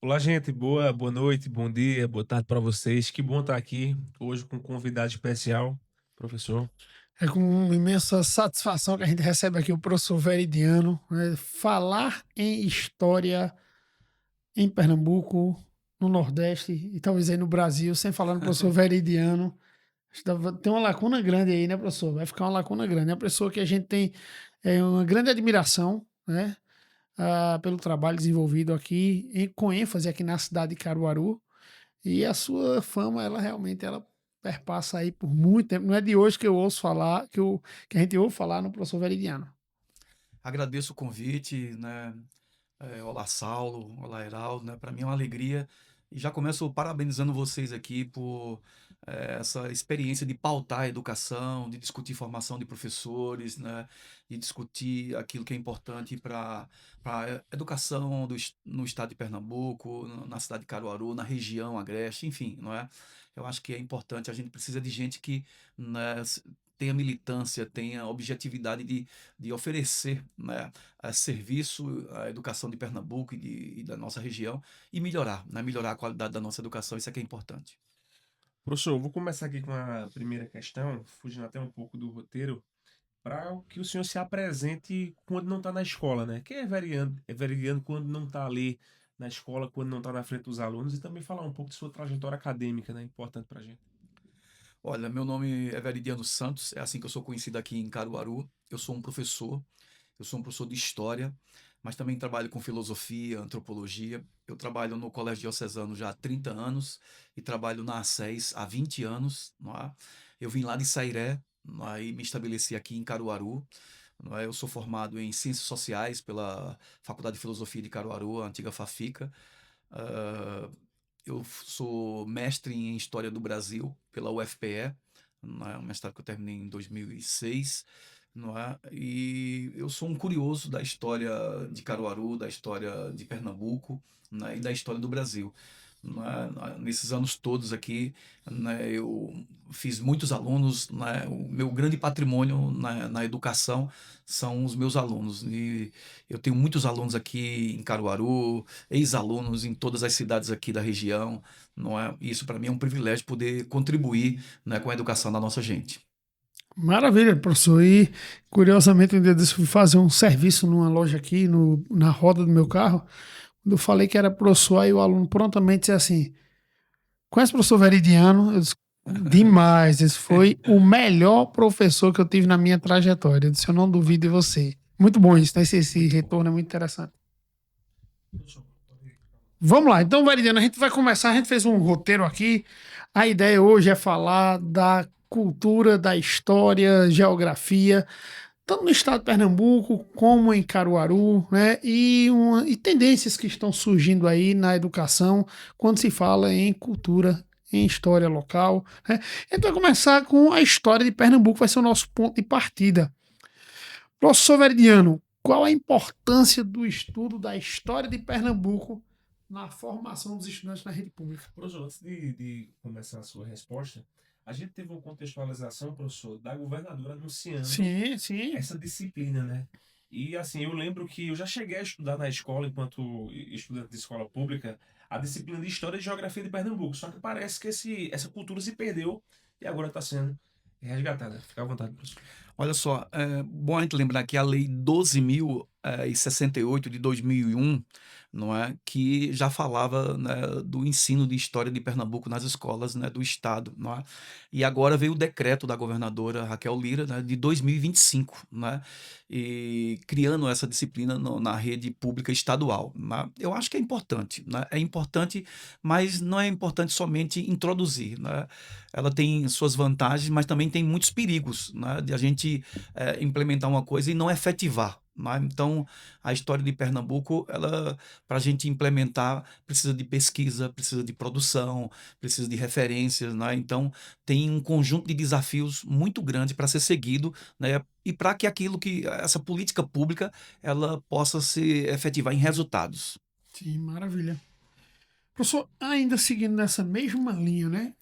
Olá, gente. Boa noite, bom dia, boa tarde para vocês. Que bom estar aqui hoje com um convidado especial, professor. É com imensa satisfação que a gente recebe aqui o professor Veridiano, né? Falar em história em Pernambuco, no Nordeste e talvez aí no Brasil, sem falar no professor Veridiano. Tem uma lacuna grande aí, né, professor? Vai ficar uma lacuna grande. É uma pessoa que a gente tem uma grande admiração, né, pelo trabalho desenvolvido aqui, com ênfase aqui na cidade de Caruaru. E a sua fama, ela realmente ela perpassa aí por muito tempo. Não é de hoje que eu ouço falar, que a gente ouve falar no professor Veridiano. Agradeço o convite, né? Olá, Saulo, olá, Heraldo, né? Para mim é uma alegria e já começo parabenizando vocês aqui por essa experiência de pautar a educação, de discutir formação de professores, né? De discutir aquilo que é importante para a educação no estado de Pernambuco, na cidade de Caruaru, na região Agreste, enfim, não é? Eu acho que é importante, a gente precisa de gente que, né, tenha militância, tenha objetividade de oferecer, né, serviço à educação de Pernambuco e da nossa região e melhorar, né? Melhorar a qualidade da nossa educação, isso é que é importante. Professor, eu vou começar aqui com a primeira questão, fugindo até um pouco do roteiro, para que o senhor se apresente quando não está na escola, né? Quem é veridiano quando não está ali na escola, quando não está na frente dos alunos, e também falar um pouco de sua trajetória acadêmica, né? Importante para a gente. Olha, meu nome é Veridiano Santos, é assim que eu sou conhecido aqui em Caruaru. Eu sou um professor de história, mas também trabalho com filosofia, antropologia. Eu trabalho no Colégio Diocesano já há 30 anos e trabalho na ACES há 20 anos. Não é? Eu vim lá de Sairé, não é? E me estabeleci aqui em Caruaru. Não é? Eu sou formado em Ciências Sociais pela Faculdade de Filosofia de Caruaru, a antiga FAFICA. Ah, eu sou mestre em História do Brasil pela UFPE, não é? Um mestrado que eu terminei em 2006, não é? E eu sou um curioso da história de Caruaru, da história de Pernambuco, né? E da história do Brasil. Não é? Nesses anos todos aqui, né, eu fiz muitos alunos, né? O meu grande patrimônio na educação são os meus alunos. E eu tenho muitos alunos aqui em Caruaru, ex-alunos em todas as cidades aqui da região, não é? Isso para mim é um privilégio poder contribuir, né, com a educação da nossa gente. Maravilha, professor. E, curiosamente, um dia desse eu fui fazer um serviço numa loja aqui, na roda do meu carro. Quando eu falei que era professor, aí o aluno prontamente disse assim: conhece o professor Veridiano? Eu disse: demais. Esse foi o melhor professor que eu tive na minha trajetória. Eu disse: eu não duvido de você. Muito bom isso, né? Esse Muito bom. retorno é muito interessante. Professor, pode- Vamos lá, então, Veridiano, a gente vai começar. A gente fez um roteiro aqui. A ideia hoje é falar da cultura, da história, geografia, tanto no estado de Pernambuco como em Caruaru, né? E tendências que estão surgindo aí na educação quando se fala em cultura, em história local, né? A gente vai começar com a história de Pernambuco, vai ser o nosso ponto de partida. Professor Veridiano, qual a importância do estudo da história de Pernambuco na formação dos estudantes na rede pública? Professor, antes de começar a sua resposta, a gente teve uma contextualização, professor, da governadora anunciando Sim, sim. essa disciplina, né? E assim, eu lembro que eu já cheguei a estudar na escola, enquanto estudante de escola pública, a disciplina de História e Geografia de Pernambuco. Só que parece que essa cultura se perdeu e agora está sendo resgatada. Fica à vontade, professor. Olha só, é bom a gente lembrar que a Lei 12.068 de 2001, não é, que já falava, né, do ensino de história de Pernambuco nas escolas, né, do estado, não é? E agora veio o decreto da governadora Raquel Lira, né, de 2025, né, e criando essa disciplina na rede pública estadual, né? Eu acho que é importante, né? É importante, mas não é importante somente introduzir, né? Ela tem suas vantagens, mas também tem muitos perigos, né, de a gente implementar uma coisa e não efetivar. Né? Então, a história de Pernambuco, ela, para a gente implementar, precisa de pesquisa, precisa de produção, precisa de referências. Né? Então, tem um conjunto de desafios muito grande para ser seguido, né? E para que essa política pública, ela possa se efetivar em resultados. Sim, maravilha. Professor, ainda seguindo nessa mesma linha, né?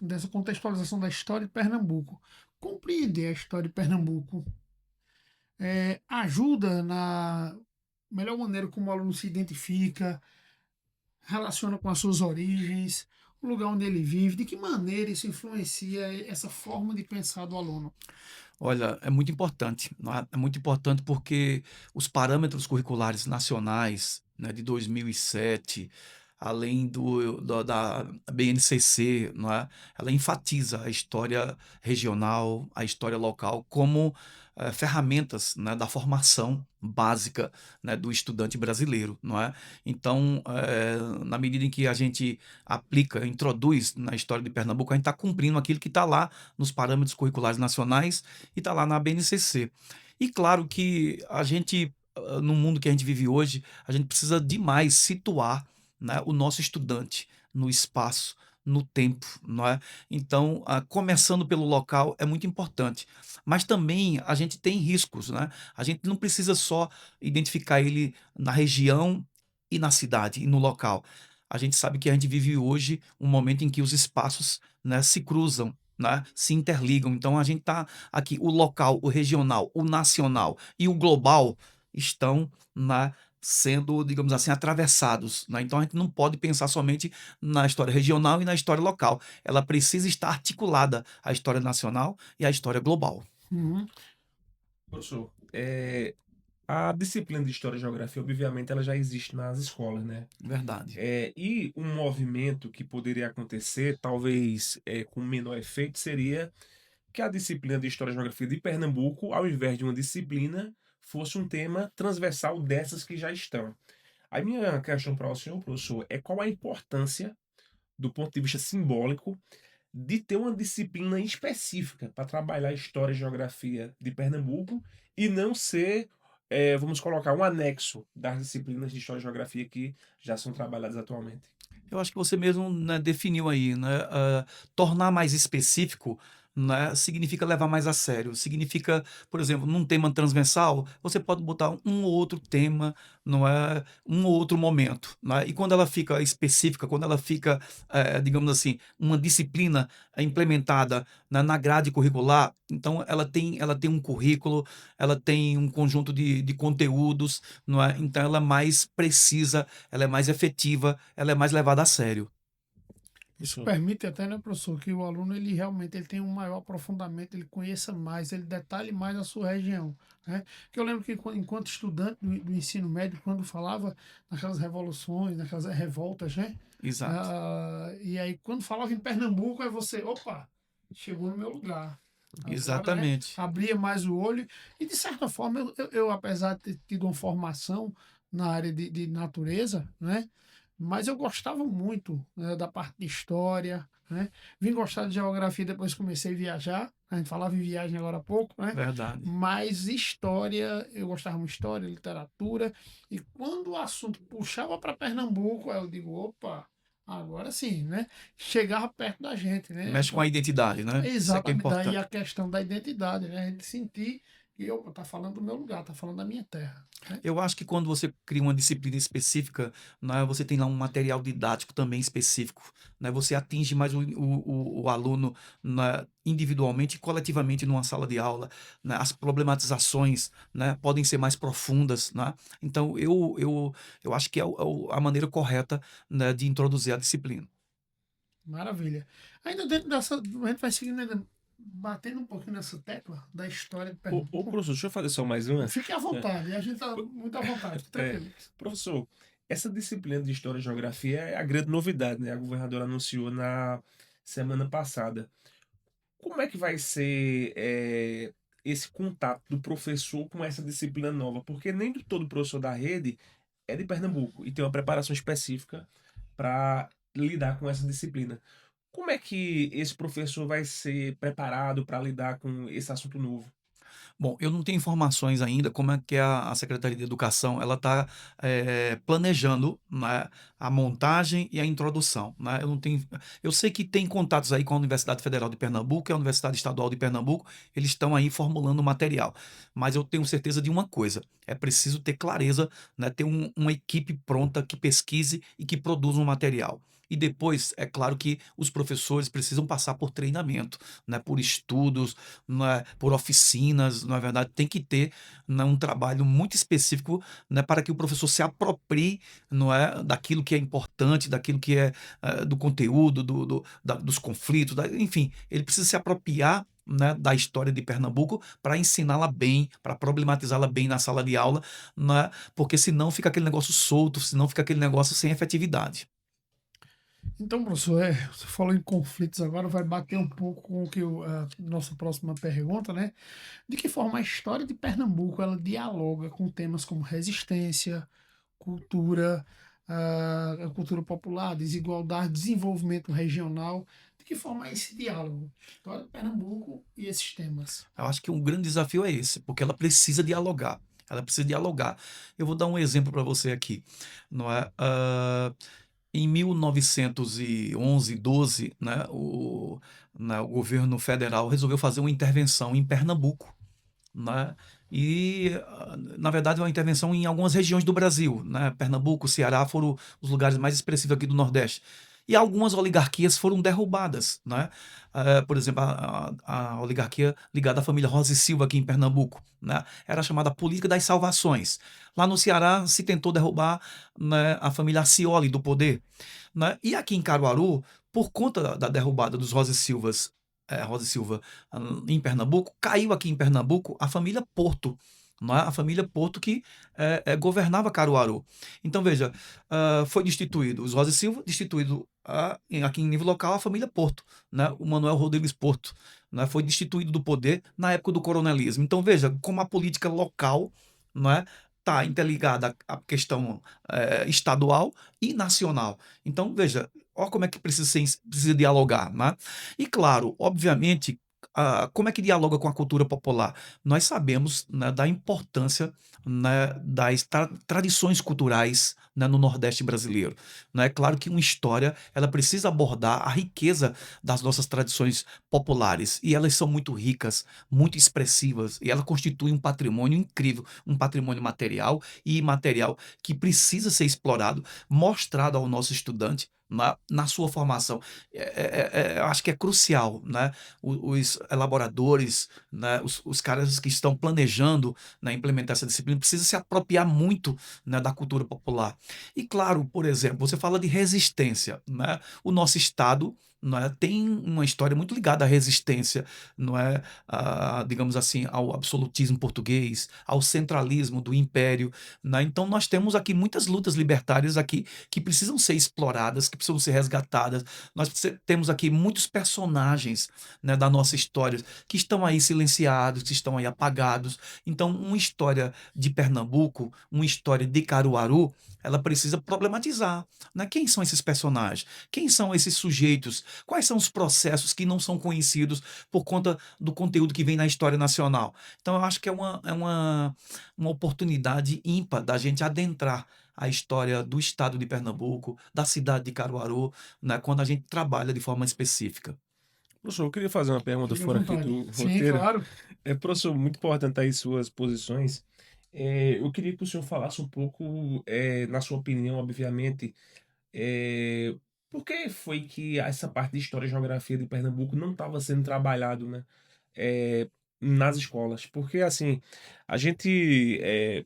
Dessa contextualização da história de Pernambuco. Compreender a história de Pernambuco ajuda na melhor maneira como o aluno se identifica, relaciona com as suas origens, o lugar onde ele vive, de que maneira isso influencia essa forma de pensar do aluno? Olha, é muito importante, não é? É muito importante porque os parâmetros curriculares nacionais, né, de 2007, além da BNCC, não é? Ela enfatiza a história regional, a história local como ferramentas, né, da formação básica, né, do estudante brasileiro, não é? Então, na medida em que a gente aplica, introduz na história de Pernambuco, a gente está cumprindo aquilo que está lá nos parâmetros curriculares nacionais e está lá na BNCC. E claro que a gente, no mundo que a gente vive hoje, a gente precisa demais situar, né, o nosso estudante no espaço, no tempo, não é? Então, começando pelo local é muito importante. Mas também a gente tem riscos, né? A gente não precisa só identificar ele na região e na cidade e no local. A gente sabe que a gente vive hoje um momento em que os espaços, né, se cruzam, né, se interligam. Então a gente está aqui, o local, o regional, o nacional e o global estão, né, sendo, digamos assim, atravessados, né? Então a gente não pode pensar somente na história regional e na história local. Ela precisa estar articulada à história nacional e à história global. Uhum. Professor, a disciplina de História e Geografia, obviamente, ela já existe nas escolas, né? Verdade. E um movimento que poderia acontecer, talvez com menor efeito, seria que a disciplina de História e Geografia de Pernambuco, ao invés de uma disciplina, fosse um tema transversal dessas que já estão. A minha questão para o senhor, professor, é qual a importância, do ponto de vista simbólico, de ter uma disciplina específica para trabalhar História e Geografia de Pernambuco e não ser, vamos colocar, um anexo das disciplinas de História e Geografia que já são trabalhadas atualmente. Eu acho que você mesmo, né, definiu aí, né? Tornar mais específico, né, significa levar mais a sério. Significa, por exemplo, num tema transversal, você pode botar um ou outro tema, não é, um ou outro momento, né? E quando ela fica específica, quando ela fica, digamos assim, uma disciplina implementada na grade curricular, então ela tem um currículo, ela tem um conjunto de conteúdos, não é? Então ela é mais precisa, ela é mais efetiva, ela é mais levada a sério. Isso Professor, permite até, né, professor, que o aluno ele realmente ele tenha um maior aprofundamento, ele conheça mais, ele detalhe mais a sua região, né? Que eu lembro que enquanto estudante do ensino médio, quando falava naquelas revoluções, naquelas revoltas, né? Exato. E aí quando falava em Pernambuco, aí você, opa, chegou no meu lugar. Agora, né, Exatamente. abria mais o olho e de certa forma eu apesar de ter tido uma formação na área de natureza, né? Mas eu gostava muito, né, da parte de história, né? Vim gostar de geografia depois que comecei a viajar. A gente falava em viagem agora há pouco, né? Verdade. Mas história, eu gostava muito de história, literatura. E quando o assunto puxava para Pernambuco, aí eu digo, opa, agora sim, né? Chegava perto da gente, né? Mexe com a identidade, né? Isso é que é Exatamente. Daí importante. a questão da identidade, né? A gente sentir que eu tá falando do meu lugar, tá falando da minha terra, né? Eu acho que quando você cria uma disciplina específica, né, você tem lá um material didático também específico, né? Você atinge mais o aluno, né, individualmente e coletivamente numa sala de aula, né? As problematizações, né, podem ser mais profundas, né? Então eu acho que a maneira correta, né, de introduzir a disciplina. Maravilha. Ainda dentro dessa, a gente vai seguindo, ainda, batendo um pouquinho nessa tecla da história de ô, Pernambuco. professor, deixa eu fazer só mais uma. Fique à vontade, a gente tá muito à vontade, fique É, tranquilo. professor, essa disciplina de História e Geografia é a grande novidade, né? A governadora anunciou na semana passada. Como é que vai ser esse contato do professor com essa disciplina nova? Porque nem todo professor da rede é de Pernambuco e tem uma preparação específica para lidar com essa disciplina. Como é que esse professor vai ser preparado para lidar com esse assunto novo? Bom, eu não tenho informações ainda como é que a Secretaria de Educação ela está planejando, né, a montagem e a introdução, né? Eu não tenho, eu sei que tem contatos aí com a Universidade Federal de Pernambuco e a Universidade Estadual de Pernambuco, eles estão aí formulando material, mas eu tenho certeza de uma coisa, é preciso ter clareza, né, ter uma equipe pronta que pesquise e que produza um material. E depois, é claro que os professores precisam passar por treinamento, né, por estudos, né, por oficinas, na verdade, tem que ter, né, um trabalho muito específico, né, para que o professor se aproprie, não é, daquilo que é importante, daquilo que é do conteúdo, dos conflitos, enfim, ele precisa se apropriar, né, da história de Pernambuco para ensiná-la bem, para problematizá-la bem na sala de aula, né, porque senão fica aquele negócio solto, senão fica aquele negócio sem efetividade. Então, professor, você falou em conflitos agora, vai bater um pouco com o que a nossa próxima pergunta, né? De que forma a história de Pernambuco ela dialoga com temas como resistência, cultura, a cultura popular, desigualdade, desenvolvimento regional? De que forma é esse diálogo? História de Pernambuco e esses temas. Eu acho que um grande desafio é esse, porque ela precisa dialogar. Ela precisa dialogar. Eu vou dar um exemplo para você aqui, não é? Em 1911, 12, o governo federal resolveu fazer uma intervenção em Pernambuco, né? E, na verdade, uma intervenção em algumas regiões do Brasil, né? Pernambuco, Ceará foram os lugares mais expressivos aqui do Nordeste. E algumas oligarquias foram derrubadas, né? Por exemplo, a oligarquia ligada à família Rosa e Silva aqui em Pernambuco, né? Era chamada Política das Salvações. Lá no Ceará se tentou derrubar, né, a família Arcioli do poder, né? E aqui em Caruaru, por conta da derrubada dos Rosa e Silva em Pernambuco, caiu aqui em Pernambuco a família Porto, não é? A família Porto que governava Caruaru. Então, veja, foi destituído os Rosa e Silva, destituído aqui em nível local a família Porto, né? O Manuel Rodrigues Porto, né? Foi destituído do poder na época do coronelismo. Então, veja como a política local, não é? Está interligada à questão estadual e nacional. Então, veja, olha como é que precisa dialogar, né? E claro, obviamente, como é que dialoga com a cultura popular? Nós sabemos, né, da importância, né, das tradições culturais, né, no Nordeste brasileiro. Né? É claro que uma história ela precisa abordar a riqueza das nossas tradições populares e elas são muito ricas, muito expressivas e ela constitui um patrimônio incrível, um patrimônio material e imaterial que precisa ser explorado, mostrado ao nosso estudante na sua formação. Eu acho que é crucial, né? Os elaboradores, né? Os caras que estão planejando, né, implementar essa disciplina, precisam se apropriar muito, né, da cultura popular. E claro, por exemplo, você fala de resistência, né? O nosso estado, né, tem uma história muito ligada à resistência, não é, digamos assim, ao absolutismo português, ao centralismo do império, né? Então nós temos aqui muitas lutas libertárias aqui que precisam ser exploradas, que precisam ser resgatadas. Nós temos aqui muitos personagens, né, da nossa história que estão aí silenciados, que estão aí apagados. Então, uma história de Pernambuco, uma história de Caruaru, ela precisa problematizar, né? Quem são esses personagens? Quem são esses sujeitos? Quais são os processos que não são conhecidos por conta do conteúdo que vem na história nacional? Então, eu acho que é uma oportunidade ímpar da gente adentrar a história do estado de Pernambuco, da cidade de Caruaru, né, quando a gente trabalha de forma específica. Professor, eu queria fazer uma pergunta Fique à fora aqui vontade. do Sim, roteiro. claro. Professor, muito importante aí suas posições. Eu queria que o senhor falasse um pouco, na sua opinião, obviamente, é, por que foi que essa parte de História e Geografia de Pernambuco não estava sendo trabalhado, né, é, nas escolas? Porque, assim, a gente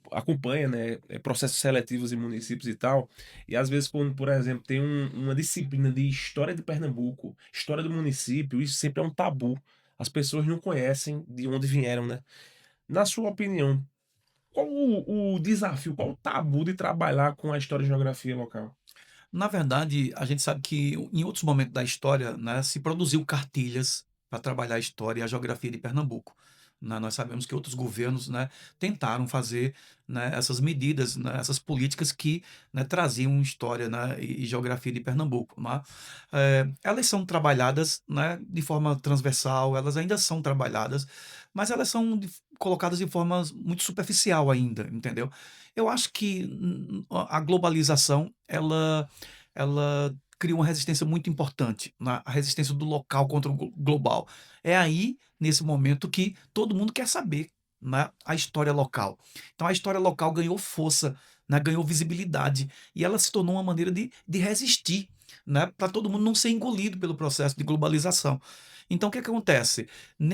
acompanha, né, processos seletivos em municípios e tal, e às vezes quando, por exemplo, tem uma disciplina de História de Pernambuco, História do município, isso sempre é um tabu. As pessoas não conhecem de onde vieram, né? Na sua opinião, qual o desafio, qual o tabu de trabalhar com a História e Geografia local? Na verdade, a gente sabe que em outros momentos da história, né, se produziu cartilhas para trabalhar a história e a geografia de Pernambuco. Né? Nós sabemos que outros governos, né, tentaram fazer, né, essas medidas, né, essas políticas que, né, traziam história, né, e geografia de Pernambuco. Né? Elas são trabalhadas, né, de forma transversal, elas ainda são trabalhadas, mas elas são colocadas de forma muito superficial ainda, entendeu? Eu acho que a globalização ela cria uma resistência muito importante, né, a resistência do local contra o global. É aí, nesse momento, que todo mundo quer saber, né, a história local. Então a história local ganhou força, né, ganhou visibilidade e ela se tornou uma maneira de resistir, né, para todo mundo não ser engolido pelo processo de globalização. Então, o que acontece?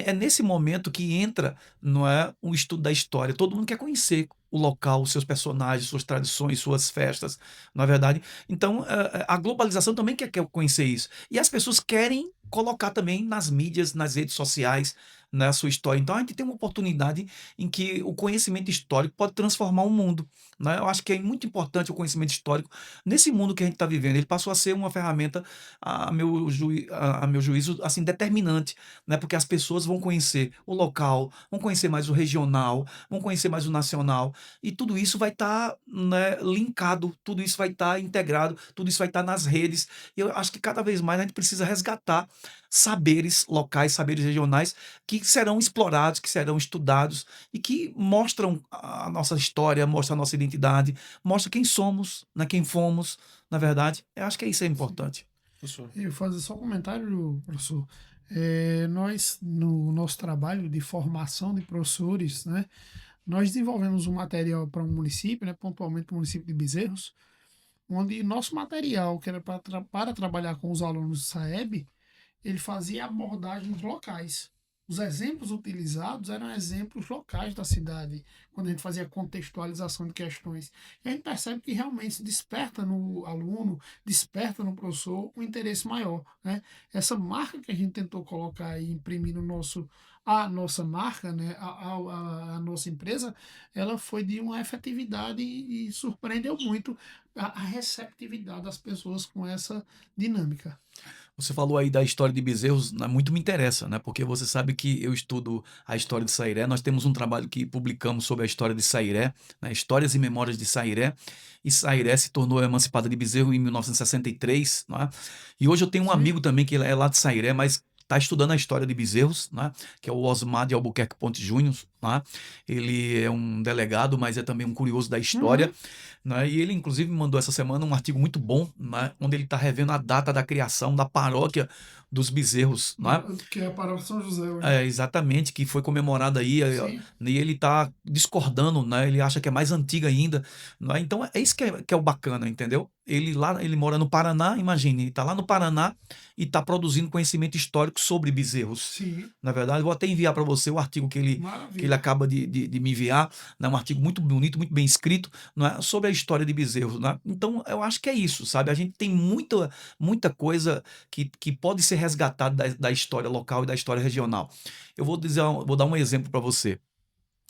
É nesse momento que entra, não é, o estudo da história. Todo mundo quer conhecer o local, os seus personagens, suas tradições, suas festas, não é verdade? Então, a globalização também quer conhecer isso. E as pessoas querem colocar também nas mídias, nas redes sociais, na sua história. Então, a gente tem uma oportunidade em que o conhecimento histórico pode transformar o mundo, né? Eu acho que é muito importante o conhecimento histórico nesse mundo que a gente está vivendo. Ele passou a ser uma ferramenta, a meu juízo, assim, determinante, né? Porque as pessoas vão conhecer o local, vão conhecer mais o regional, vão conhecer mais o nacional, e tudo isso vai estar, né, linkado, tudo isso vai estar integrado, tudo isso vai estar nas redes. E eu acho que cada vez mais a gente precisa resgatar saberes locais, saberes regionais que serão explorados, que serão estudados e que mostram a nossa história, mostram a nossa identidade, mostram quem somos, né, quem fomos, na verdade. Eu acho que isso é importante. Professor. Eu vou fazer só um comentário, professor. Nós, no nosso trabalho de formação de professores, né, nós desenvolvemos um material para um município, né, pontualmente para o município de Bezerros, onde nosso material, que era para trabalhar com os alunos do SAEB, ele fazia abordagens locais. Os exemplos utilizados eram exemplos locais da cidade, quando a gente fazia contextualização de questões. E a gente percebe que realmente se desperta no aluno, desperta no professor um interesse maior, né? Essa marca que a gente tentou colocar e imprimir no a nossa marca, né, a nossa empresa, ela foi de uma efetividade e surpreendeu muito a receptividade das pessoas com essa dinâmica. Você falou aí da história de Bezerros, né, muito me interessa, né? Porque você sabe que eu estudo a história de Sairé. Nós temos um trabalho que publicamos sobre a história de Sairé, né? Histórias e Memórias de Sairé. E Sairé se tornou emancipada de Bezerro em 1963, né? E hoje eu tenho um Sim. amigo também que é lá de Sairé, mas está estudando a história de Bezerros, né? Que é o Osmar de Albuquerque Pontes Júnior, né? Ele é um delegado, mas é também um curioso da história, Uhum. né? E ele, inclusive, me mandou essa semana um artigo muito bom, né? Onde ele está revendo a data da criação da paróquia dos Bezerros, né? Que é a paróquia São José hoje. É, exatamente, que foi comemorada aí, Sim. e ele está discordando, né? Ele acha que é mais antiga ainda, né? Então é isso que é o bacana, entendeu? Ele mora no Paraná, imagine, ele está lá no Paraná e está produzindo conhecimento histórico sobre bezerros. Sim. Na verdade, vou até enviar para você o artigo que ele Maravilha. acaba de me enviar, né? Um artigo muito bonito, muito bem escrito, né? Sobre a história de bezerros, né? Então, eu acho que é isso, sabe? A gente tem muita coisa que pode ser resgatada da história local e da história regional. Eu vou dar um exemplo para você.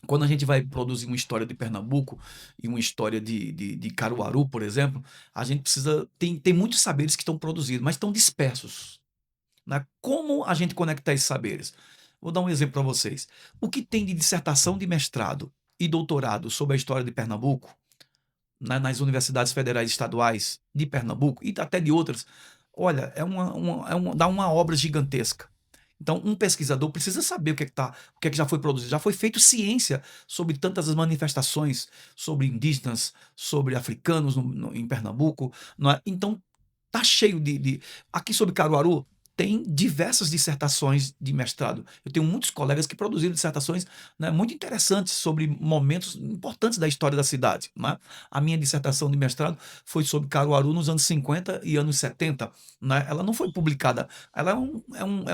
Quando a gente vai produzir uma história de Pernambuco e uma história de Caruaru, por exemplo, a gente precisa. Tem muitos saberes que estão produzidos, mas estão dispersos, né? Como a gente conectar esses saberes? Vou dar um exemplo para vocês. O que tem de dissertação de mestrado e doutorado sobre a história de Pernambuco, né, nas universidades federais estaduais de Pernambuco e até de outras, olha, dá uma obra gigantesca. Então, um pesquisador precisa saber o que é que já foi produzido. Já foi feito ciência sobre tantas manifestações, sobre indígenas, sobre africanos em Pernambuco. Não é? Então, tá cheio Aqui sobre Caruaru, tem diversas dissertações de mestrado. Eu tenho muitos colegas que produziram dissertações, né, muito interessantes sobre momentos importantes da história da cidade. Né? A minha dissertação de mestrado foi sobre Caruaru nos anos 50 e anos 70. Né? Ela não foi publicada. Ela é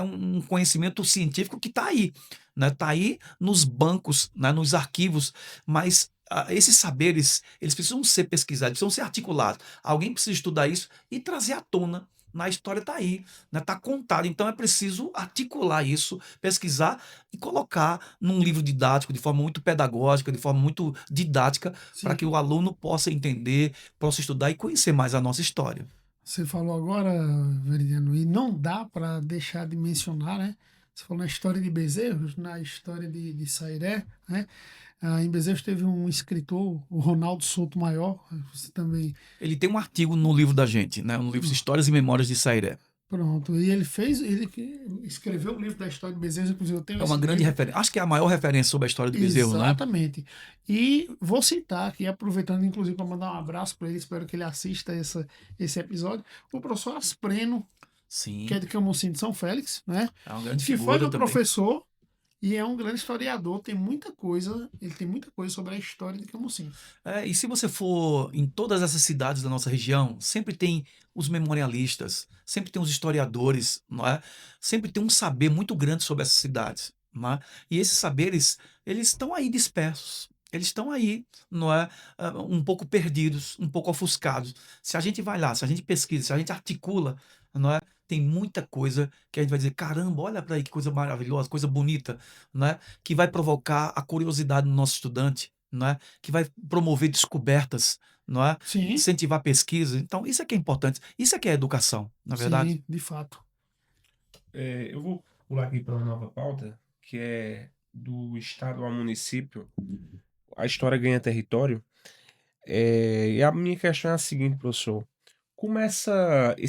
um conhecimento científico que está aí. Né? Está aí nos bancos, né, nos arquivos, mas esses saberes, eles precisam ser pesquisados, precisam ser articulados. Alguém precisa estudar isso e trazer à tona. Na história está aí, né? Está contado. Então é preciso articular isso, pesquisar e colocar num livro didático de forma muito pedagógica, de forma muito didática, para Sim. que o aluno possa entender, possa estudar e conhecer mais a nossa história. Você falou agora, Veridiano, e não dá para deixar de mencionar, né? Você falou na história de Bezerros, na história de Sairé, né? Em Bezerros teve um escritor, o Ronaldo Souto Maior, você também... Ele tem um artigo no livro da gente, né? No livro Histórias e Memórias de Sairé. Pronto, e ele que escreveu o livro da história de Bezerros, inclusive eu tenho É uma esse grande livro. referência. Acho que é a maior referência sobre a história de Bezerros, né? Exatamente. E vou citar aqui, aproveitando inclusive para mandar um abraço para ele, espero que ele assista esse episódio, o professor Aspreno, Sim, que é de Camocim de São Félix, né? é uma grande Que foi figura meu também. professor E é um grande historiador, tem muita coisa, ele tem muita coisa sobre a história de Camocim. E se você for em todas essas cidades da nossa região, sempre tem os memorialistas, sempre tem os historiadores, não é? Sempre tem um saber muito grande sobre essas cidades, não é? E esses saberes, eles estão aí dispersos. Eles estão aí, não é? Um pouco perdidos, um pouco ofuscados. Se a gente vai lá, se a gente pesquisa, se a gente articula, não é? Tem muita coisa que a gente vai dizer, caramba, olha para aí que coisa maravilhosa, coisa bonita, não é? Que vai provocar a curiosidade no nosso estudante, não é? Que vai promover descobertas, não é? Sim, Incentivar pesquisa. Então, isso é que é importante. Isso é que é educação, na verdade. sim, de fato. Eu vou pular aqui para uma nova pauta, que é do estado ao município. A história ganha território. E a minha questão é a seguinte, professor. Como esse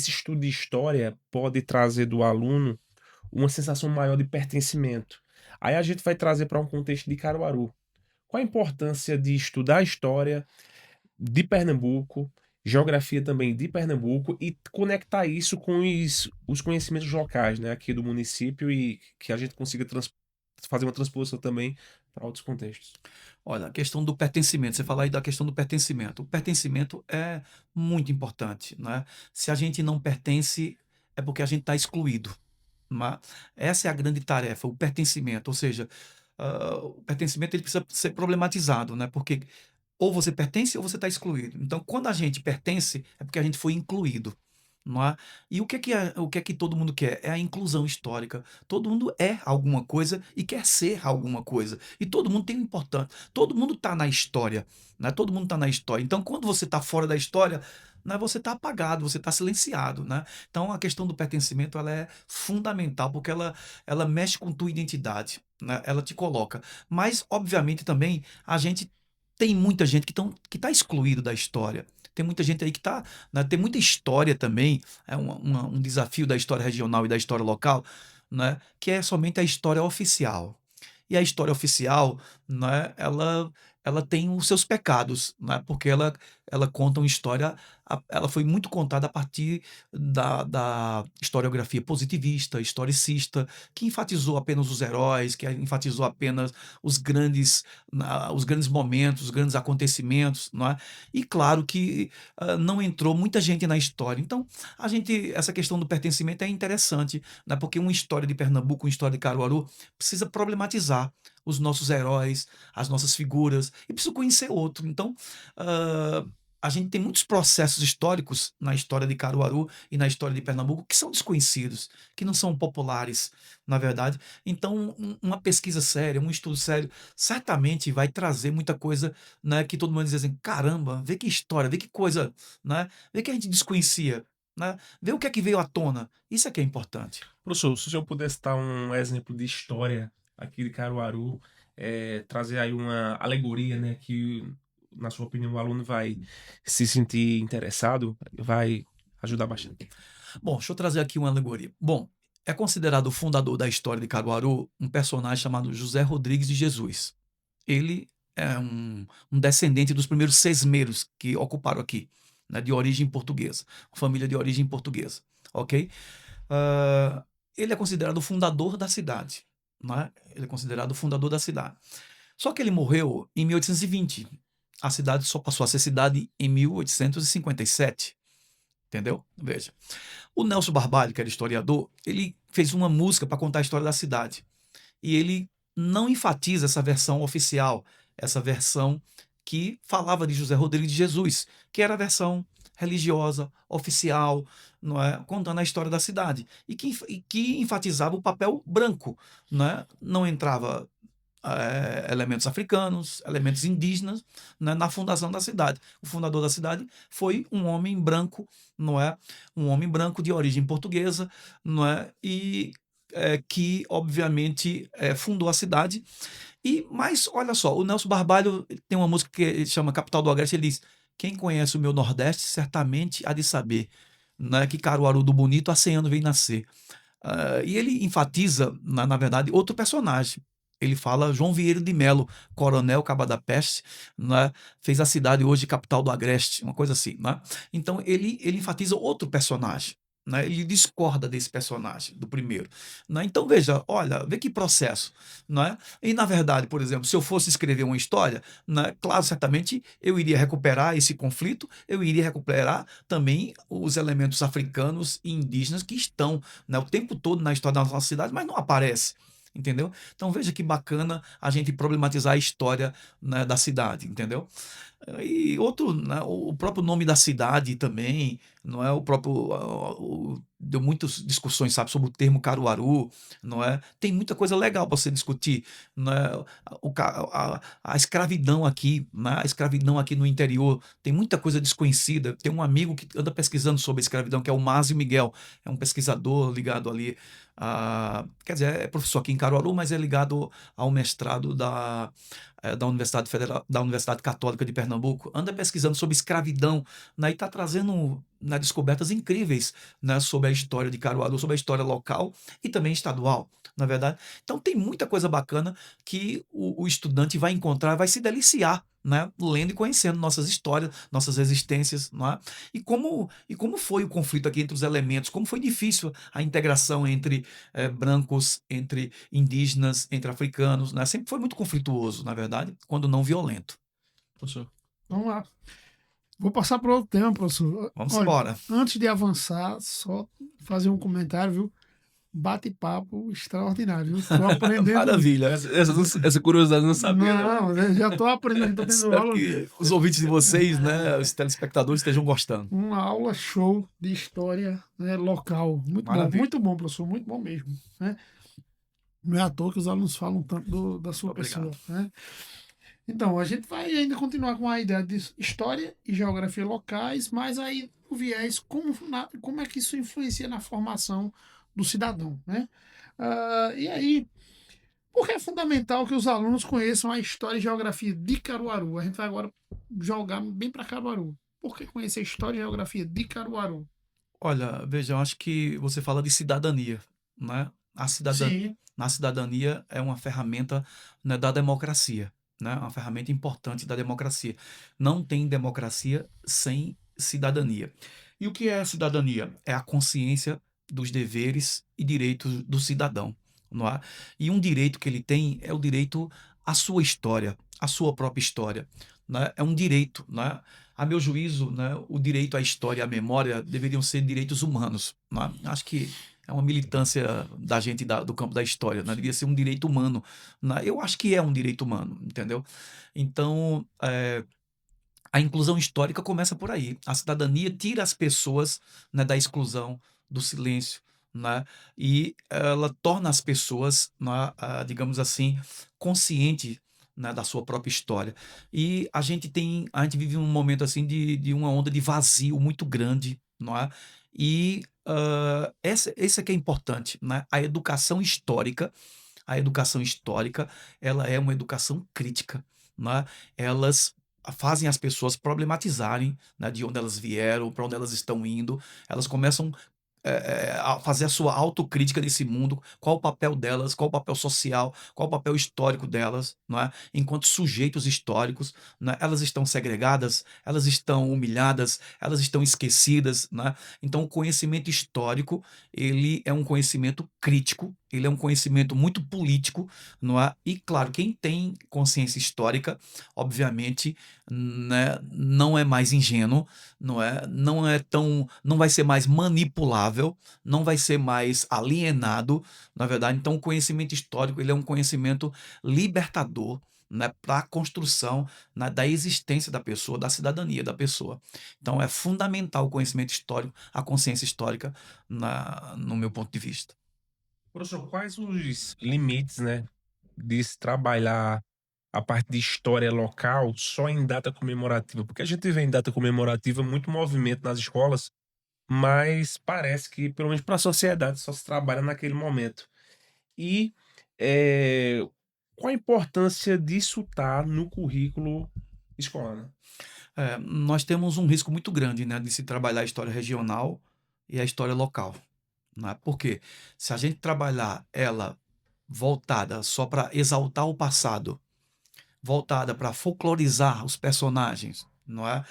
estudo de história pode trazer do aluno uma sensação maior de pertencimento? Aí a gente vai trazer para um contexto de Caruaru. Qual a importância de estudar a história de Pernambuco, geografia também de Pernambuco e conectar isso com os conhecimentos locais, né, aqui do município e que a gente consiga fazer uma transposição também para outros contextos? Olha, a questão do pertencimento, você fala aí da questão do pertencimento. O pertencimento é muito importante, né? Se a gente não pertence, é porque a gente está excluído. Mas essa é a grande tarefa, o pertencimento. Ou seja, o pertencimento ele precisa ser problematizado, né? Porque ou você pertence ou você está excluído. Então, quando a gente pertence, é porque a gente foi incluído. Não é? E o que é que todo mundo quer? É a inclusão histórica. Todo mundo é alguma coisa e quer ser alguma coisa. E todo mundo tem um importante. Todo mundo está na história. Né? Todo mundo está na história. Então, quando você está fora da história, né, você está apagado, você está silenciado. Né? Então, a questão do pertencimento ela é fundamental, porque ela mexe com tua identidade. Né? Ela te coloca. Mas, obviamente, também a gente tem muita gente que está excluído da história. Tem muita gente aí que está. Né, tem muita história também. É um desafio da história regional e da história local, né, que é somente a história oficial. E a história oficial, né, ela tem os seus pecados, né, porque ela conta uma história. Ela foi muito contada a partir da historiografia positivista, historicista, que enfatizou apenas os heróis, que enfatizou apenas os grandes momentos, os grandes acontecimentos, não é? E claro que não entrou muita gente na história. Então, essa questão do pertencimento é interessante, né? Porque uma história de Pernambuco, uma história de Caruaru, precisa problematizar os nossos heróis, as nossas figuras, e precisa conhecer outro. Então, a gente tem muitos processos históricos na história de Caruaru e na história de Pernambuco que são desconhecidos, que não são populares, na verdade. Então, uma pesquisa séria, um estudo sério, certamente vai trazer muita coisa, né, que todo mundo diz assim, caramba, vê que história, vê que coisa, né, vê que a gente desconhecia, né, vê o que é que veio à tona. Isso é que é importante. Professor, se o senhor pudesse dar um exemplo de história aqui de Caruaru, trazer aí uma alegoria, né, que, na sua opinião, o aluno vai se sentir interessado, vai ajudar bastante. Bom, deixa eu trazer aqui uma alegoria. Bom, é considerado o fundador da história de Caruaru um personagem chamado José Rodrigues de Jesus. Ele é um descendente dos primeiros sesmeiros que ocuparam aqui, né, de origem portuguesa, família de origem portuguesa, ok? Ah, ele é considerado o fundador da cidade, né? Ele é considerado o fundador da cidade. Só que ele morreu em 1820. A cidade só passou a ser cidade em 1857. Entendeu? Veja. O Nelson Barbalho, que era historiador, ele fez uma música para contar a história da cidade. E ele não enfatiza essa versão oficial, essa versão que falava de José Rodrigues de Jesus, que era a versão religiosa, oficial, não é? Contando a história da cidade. E que enfatizava o papel branco. Não é? Não entrava elementos africanos, elementos indígenas, né, na fundação da cidade. O fundador da cidade foi um homem branco, não é? Um homem branco de origem portuguesa, não é? E que obviamente fundou a cidade. Mas olha só, o Nelson Barbalho tem uma música que ele chama Capital do Agreste. Ele diz: quem conhece o meu Nordeste certamente há de saber, né, que Caruaru do Bonito há 100 anos vem nascer. E ele enfatiza, na verdade, outro personagem. Ele fala João Vieira de Melo, coronel Caba da Peste, né, fez a cidade hoje capital do Agreste, uma coisa assim. Né? Então ele enfatiza outro personagem. né? Ele discorda desse personagem, do primeiro, né? Então veja, olha, vê que processo, né? E na verdade, por exemplo, se eu fosse escrever uma história, né, claro, certamente eu iria recuperar esse conflito, eu iria recuperar também os elementos africanos e indígenas que estão, né, o tempo todo na história da nossa cidade, mas não aparece. Entendeu? Então veja que bacana a gente problematizar a história, né, da cidade, entendeu? E outro, né, o próprio nome da cidade também, não é? O próprio. Deu muitas discussões, sabe, sobre o termo Caruaru, não é? Tem muita coisa legal para você discutir, não é? A escravidão aqui, né? A escravidão aqui no interior, tem muita coisa desconhecida. Tem um amigo que anda pesquisando sobre a escravidão, que é o Másio Miguel, é um pesquisador ligado ali. Quer dizer, é professor aqui em Caruaru, mas é ligado ao mestrado da Universidade Federal, da Universidade Católica de Pernambuco, anda pesquisando sobre escravidão, né, e está trazendo, né, descobertas incríveis, né, sobre a história de Caruaru, sobre a história local e também estadual, na verdade. Então tem muita coisa bacana que o estudante vai encontrar, vai se deliciar, né, lendo e conhecendo nossas histórias, nossas existências, não é? E como foi o conflito aqui entre os elementos, como foi difícil a integração entre brancos, entre indígenas, entre africanos, né? Sempre foi muito conflituoso, na verdade, quando não violento. Professor. Vamos lá. Vou passar para outro tema, professor. Vamos Olha, embora. antes de avançar, só fazer um comentário, viu? Bate-papo extraordinário, viu? Tô aprendendo. Maravilha. Essa curiosidade eu não sabia, não. Não, eu já tô aprendendo, tô tendo Espero aula, que os ouvintes de vocês, né, os telespectadores estejam gostando. uma aula show de história, né, local. Maravilha. Muito bom, professor, muito bom mesmo, né? Não é à toa que os alunos falam tanto da sua Obrigado. pessoa, né? Então, a gente vai ainda continuar com a ideia de história e geografia locais, mas aí o viés, como é que isso influencia na formação do cidadão, né? E aí, por que é fundamental que os alunos conheçam a história e geografia de Caruaru? A gente vai agora jogar bem para Caruaru. Por que conhecer a história e geografia de Caruaru? Olha, veja, eu acho que você fala de cidadania, né? Sim, Na cidadania é uma ferramenta, né, da democracia, né? Uma ferramenta importante da democracia. Não tem democracia sem cidadania. E o que é a cidadania? É a consciência dos deveres e direitos do cidadão, não é? E um direito que ele tem é o direito à sua história, à sua própria história, né? É um direito, né? A meu juízo, né, o direito à história e à memória deveriam ser direitos humanos, né? Acho que é uma militância da gente do campo da história, né? Devia ser um direito humano, né? Eu acho que é um direito humano, entendeu? Então, a inclusão histórica começa por aí. A cidadania tira as pessoas, né, da exclusão, do silêncio, né? E ela torna as pessoas, né, digamos assim, consciente, né, da sua própria história. E a gente vive um momento assim de uma onda de vazio muito grande, não é? E esse é que é importante, né? A educação histórica, ela é uma educação crítica, né? Elas fazem as pessoas problematizarem, né, de onde elas vieram, para onde elas estão indo. Elas começam a fazer a sua autocrítica nesse mundo, qual o papel delas, qual o papel social, qual o papel histórico delas, não é? Enquanto sujeitos históricos, né? Elas estão segregadas, elas estão humilhadas, elas estão esquecidas, né? Então o conhecimento histórico, ele é um conhecimento crítico, ele é um conhecimento muito político, não é? E claro, quem tem consciência histórica, obviamente, né, não é mais ingênuo, não é tão, não vai ser mais manipulável, não vai ser mais alienado, na verdade. Então o conhecimento histórico, ele é um conhecimento libertador, né, para a construção, né, da existência da pessoa, da cidadania da pessoa. Então é fundamental o conhecimento histórico, a consciência histórica, no meu ponto de vista. Professor, quais os limites, né, de se trabalhar a parte de história local só em data comemorativa? Porque a gente vê em data comemorativa muito movimento nas escolas, mas parece que, pelo menos para a sociedade, só se trabalha naquele momento. E qual a importância disso estar no currículo escolar, né? Nós temos um risco muito grande, né, de se trabalhar a história regional e a história local, né? Porque se a gente trabalhar ela voltada só para exaltar o passado, voltada para folclorizar os personagens, não é?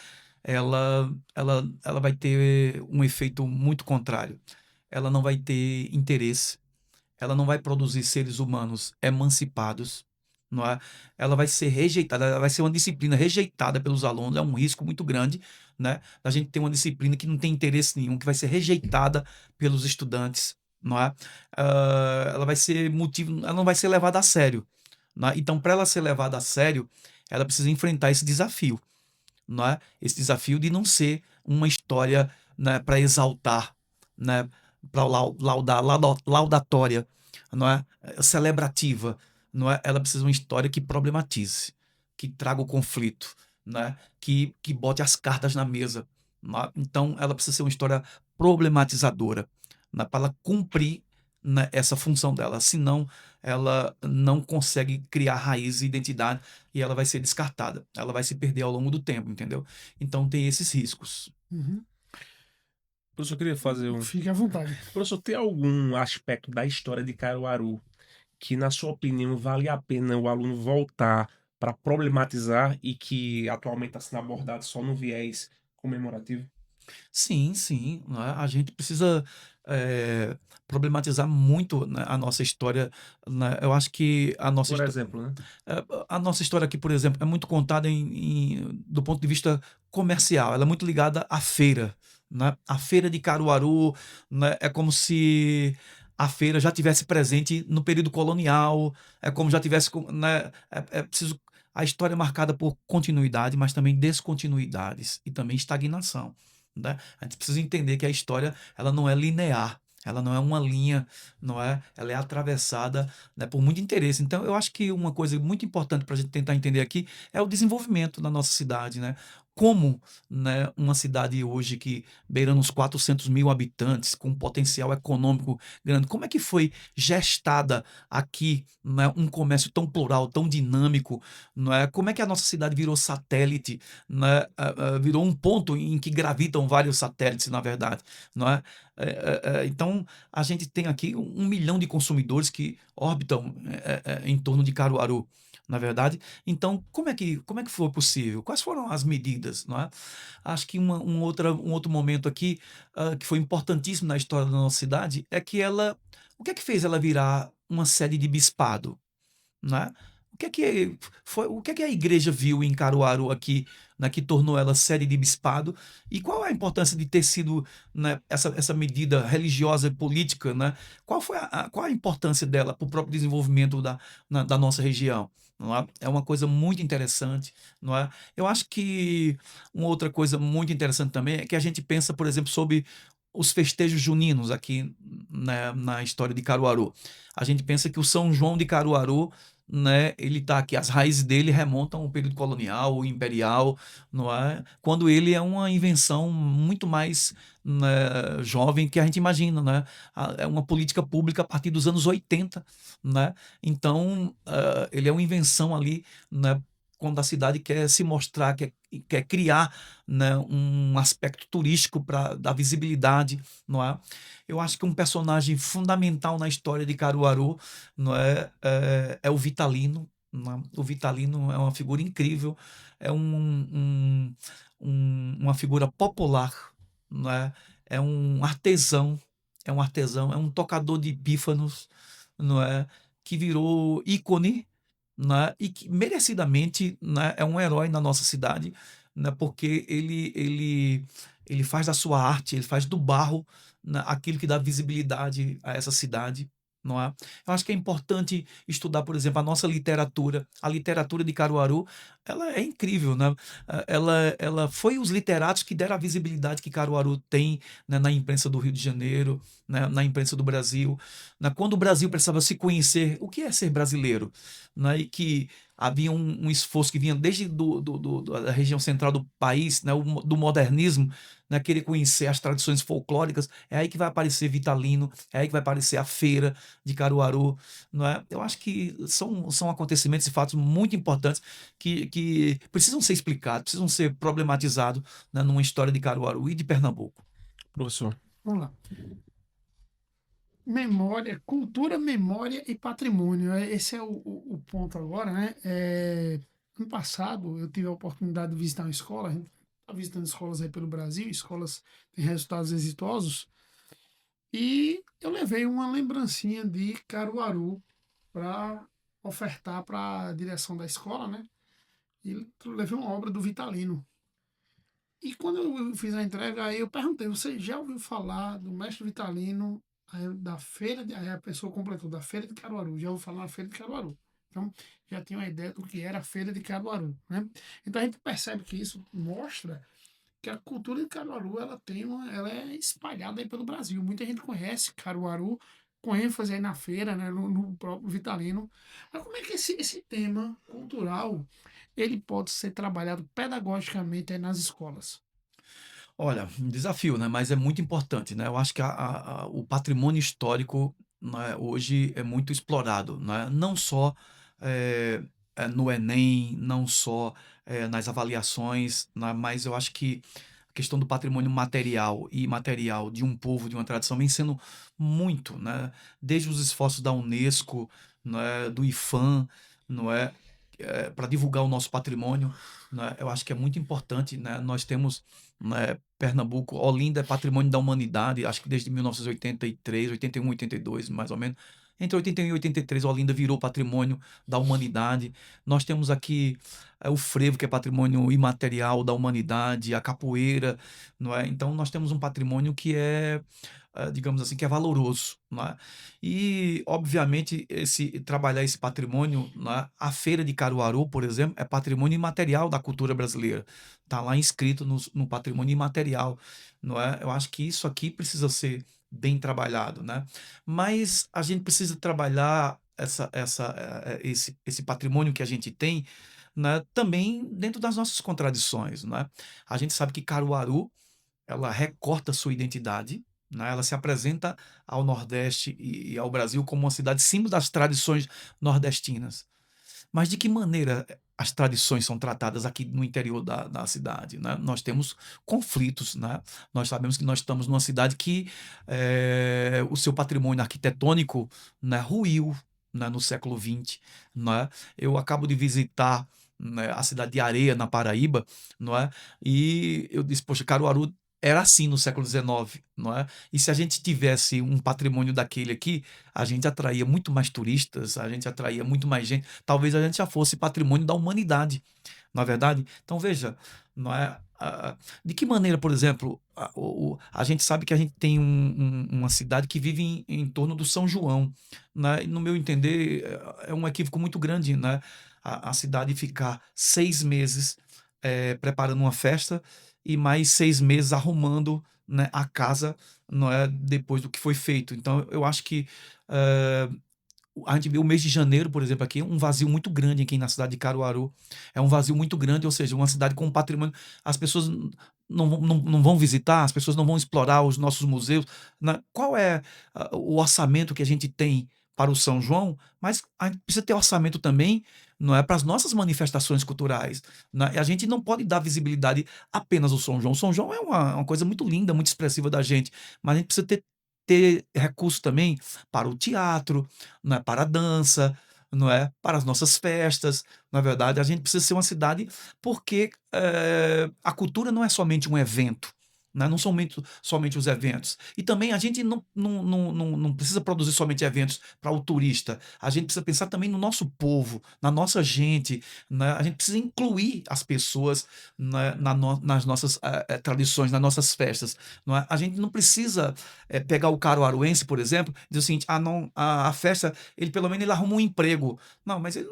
ela vai ter um efeito muito contrário. Ela não vai ter interesse, ela não vai produzir seres humanos emancipados, não é? Ela vai ser rejeitada, ela vai ser uma disciplina rejeitada pelos alunos, é um risco muito grande, né? A gente ter uma disciplina que não tem interesse nenhum, que vai ser rejeitada pelos estudantes, não é? Ela vai ser motivo, ela não vai ser levada a sério, não é? Então, para ela ser levada a sério, ela precisa enfrentar esse desafio, não é? Esse desafio de não ser uma história, né, para exaltar, né, para laudatória, não é? Celebrativa, não é? Ela precisa de uma história que problematize, que traga o conflito, né? Que bote as cartas na mesa. Não é? Então, ela precisa ser uma história problematizadora, né, para ela cumprir, né, essa função dela. Senão, ela não consegue criar raiz e identidade e ela vai ser descartada. Ela vai se perder ao longo do tempo, entendeu? Então tem esses riscos. Uhum. Professor, eu queria fazer um. Fique à vontade. Professor, tem algum aspecto da história de Caruaru que, na sua opinião, vale a pena o aluno voltar para problematizar e que atualmente está sendo abordado só no viés comemorativo? Sim, sim, né? A gente precisa problematizar muito, né, a nossa história, né? Eu acho que Por exemplo, né? a nossa história aqui, por exemplo, é muito contada do ponto de vista comercial. Ela é muito ligada à feira, né? A feira de Caruaru, né? É como se a feira já tivesse presente no período colonial, é como já tivesse, né? É preciso a história é marcada por continuidade, mas também descontinuidades e também estagnação, né? A gente precisa entender que a história ela não é linear. Ela não é uma linha, não é? Ela é atravessada, né, por muito interesse. Então, eu acho que uma coisa muito importante para a gente tentar entender aqui é o desenvolvimento da nossa cidade, né? Como, né, uma cidade hoje que beirando os 400 mil habitantes, com um potencial econômico grande, como é que foi gestada aqui, né, um comércio tão plural, tão dinâmico, não é? Como é que a nossa cidade virou satélite, né? Virou um ponto em que gravitam vários satélites, na verdade, não é? Então, a gente tem aqui 1 milhão de consumidores que orbitam em torno de Caruaru, na verdade. Então, como é que foi possível? Quais foram as medidas, não é? Acho que um outro momento aqui que foi importantíssimo na história da nossa cidade é que o que é que fez ela virar uma sede de bispado, né? O que é que a igreja viu em Caruaru aqui, né, que tornou ela sede de bispado? E qual a importância de ter sido, né, essa medida religiosa e política, né? Qual a importância dela para o próprio desenvolvimento da nossa região? Não é? É uma coisa muito interessante, não é? Eu acho que uma outra coisa muito interessante também é que a gente pensa, por exemplo, sobre os festejos juninos aqui, né, na história de Caruaru. A gente pensa que o São João de Caruaru, né, ele está aqui, as raízes dele remontam ao período colonial, ou imperial, não é? Quando ele é uma invenção muito mais, né, jovem que a gente imagina, né? É uma política pública a partir dos anos 80, né? Então, ele é uma invenção ali, né? Quando a cidade quer se mostrar, quer criar, né, um aspecto turístico para dar visibilidade, não é? Eu acho que um personagem fundamental na história de Caruaru, não é, é o Vitalino. Não é? O Vitalino é uma figura incrível, é uma figura popular, não é? É um artesão, é um tocador de pífanos, não é? Que virou ícone, né? E que merecidamente, né, é um herói na nossa cidade, né? Porque ele faz da sua arte, ele faz do barro, né, aquilo que dá visibilidade a essa cidade, não é? Eu acho que é importante estudar, por exemplo, a nossa literatura. A literatura de Caruaru, ela é incrível, né? Ela foi os literatos que deram a visibilidade que Caruaru tem, né, na imprensa do Rio de Janeiro, né, na imprensa do Brasil, né? Quando o Brasil precisava se conhecer, o que é ser brasileiro? Né? E que havia um esforço que vinha desde da região central do país, né? Do modernismo, né? Querer conhecer as tradições folclóricas, é aí que vai aparecer Vitalino, é aí que vai aparecer a feira de Caruaru, não é? Eu acho que são acontecimentos e fatos muito importantes que precisam ser explicados, precisam ser problematizados, né, numa história de Caruaru e de Pernambuco. Professor. Vamos lá. Memória, cultura, memória e patrimônio. Esse é o ponto agora, né? No passado, eu tive a oportunidade de visitar uma escola, a gente tá visitando escolas aí pelo Brasil, escolas têm resultados exitosos, e eu levei uma lembrancinha de Caruaru para ofertar para a direção da escola, né? E levei uma obra do Vitalino. E quando eu fiz a entrega, aí eu perguntei: você já ouviu falar do mestre Vitalino, aí da feira de... Aí a pessoa completou, da feira de Caruaru. Já ouviu falar na feira de Caruaru. Então, já tinha uma ideia do que era a feira de Caruaru, né? Então a gente percebe que isso mostra que a cultura de Caruaru, ela é espalhada aí pelo Brasil. Muita gente conhece Caruaru, com ênfase aí na feira, né, no próprio Vitalino. Mas como é que esse tema cultural ele pode ser trabalhado pedagogicamente aí nas escolas? Olha, um desafio, né, mas é muito importante, né. Eu acho que o patrimônio histórico, né, hoje é muito explorado, né, não só, eh no Enem, não só, nas avaliações, né, mas eu acho que a questão do patrimônio material e imaterial de um povo, de uma tradição, vem sendo muito, né, desde os esforços da Unesco, né, do IPHAN, não é, pra divulgar o nosso patrimônio, né, eu acho que é muito importante, né. Nós temos, né, Pernambuco, Olinda é patrimônio da humanidade, acho que desde 1983, 81, 82, mais ou menos. Entre 81 e 83, Olinda virou patrimônio da humanidade. Nós temos aqui o frevo, que é patrimônio imaterial da humanidade, a capoeira, não é? Então nós temos um patrimônio que é, digamos assim, que é valoroso, não é? E, obviamente, trabalhar esse patrimônio, não é? A Feira de Caruaru, por exemplo, é patrimônio imaterial da cultura brasileira. Está lá inscrito no patrimônio imaterial, não é? Eu acho que isso aqui precisa ser bem trabalhado, né? Mas a gente precisa trabalhar esse patrimônio que a gente tem, né, também dentro das nossas contradições, né? A gente sabe que Caruaru, ela recorta sua identidade, né? Ela se apresenta ao Nordeste e ao Brasil como uma cidade símbolo das tradições nordestinas. Mas de que maneira as tradições são tratadas aqui no interior da cidade, né? Nós temos conflitos, né? Nós sabemos que nós estamos numa cidade que o seu patrimônio arquitetônico, né, ruiu, né, no século XX, né? Eu acabo de visitar, né, a cidade de Areia, na Paraíba, não é? E eu disse, poxa, Caruaru era assim no século XIX, não é? E se a gente tivesse um patrimônio daquele aqui, a gente atraía muito mais turistas, a gente atraía muito mais gente. Talvez a gente já fosse patrimônio da humanidade, não é verdade? Então veja, não é? De que maneira, por exemplo, a gente sabe que a gente tem uma cidade que vive em torno do São João, né? E no meu entender, é um equívoco muito grande, né? A cidade ficar 6 meses preparando uma festa e mais 6 meses arrumando, né, a casa, não é, depois do que foi feito. Então eu acho que eh, a gente vê o mês de janeiro, por exemplo, aqui, um vazio muito grande aqui na cidade de Caruaru. É um vazio muito grande, ou seja, uma cidade com um patrimônio. As pessoas não vão visitar, as pessoas não vão explorar os nossos museus. Qual é o orçamento que a gente tem para o São João? Mas a gente precisa ter orçamento também, não é, para as nossas manifestações culturais. Né? E a gente não pode dar visibilidade apenas ao São João. O São João é uma coisa muito linda, muito expressiva da gente, mas a gente precisa ter recurso também para o teatro, não é, para a dança, não é, para as nossas festas. Na verdade, a gente precisa ser uma cidade porque a cultura não é somente um evento. Né? Não são somente os eventos. E também a gente não precisa produzir somente eventos para o turista. A gente precisa pensar também no nosso povo, na nossa gente. Né? A gente precisa incluir as pessoas, né, nas nossas tradições, nas nossas festas. Não é? A gente não precisa pegar o caruaruense, por exemplo, e dizer o seguinte: ah, não, a festa, ele pelo menos ele arruma um emprego. Não, mas ele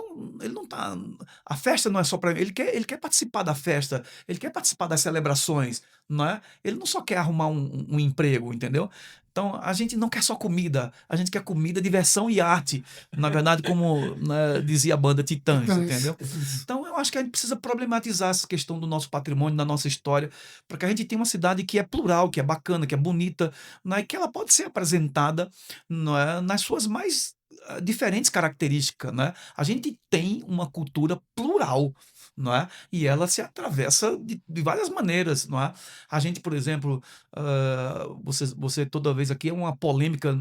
não tá. A festa não é só para ele quer participar da festa, ele quer participar das celebrações, não é? Ele não só quer arrumar um emprego, entendeu? Então a gente não quer só comida, a gente quer comida, diversão e arte. Na verdade, como, né, dizia a banda Titãs, Então, entendeu? Então eu acho que a gente precisa problematizar essa questão do nosso patrimônio, da nossa história, para que a gente tenha uma cidade que é plural, que é bacana, que é bonita, né, e que ela pode ser apresentada, não é, nas suas mais diferentes características. Né? A gente tem uma cultura plural. não é? E ela se atravessa de várias maneiras, não é? A gente, por exemplo, você toda vez aqui é uma polêmica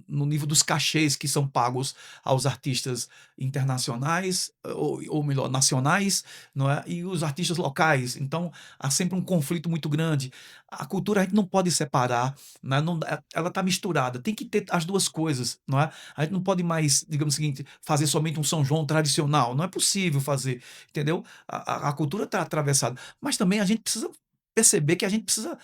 no nível dos cachês que são pagos aos artistas internacionais, ou melhor, nacionais, não é? E os artistas locais. Então, há sempre um conflito muito grande. A cultura a gente não pode separar, né? Não, ela está misturada. Tem que ter as duas coisas, não é? A gente não pode mais, digamos o seguinte, fazer somente um São João tradicional. Não é possível fazer, entendeu? A cultura está atravessada. Mas também a gente precisa perceber que a gente precisa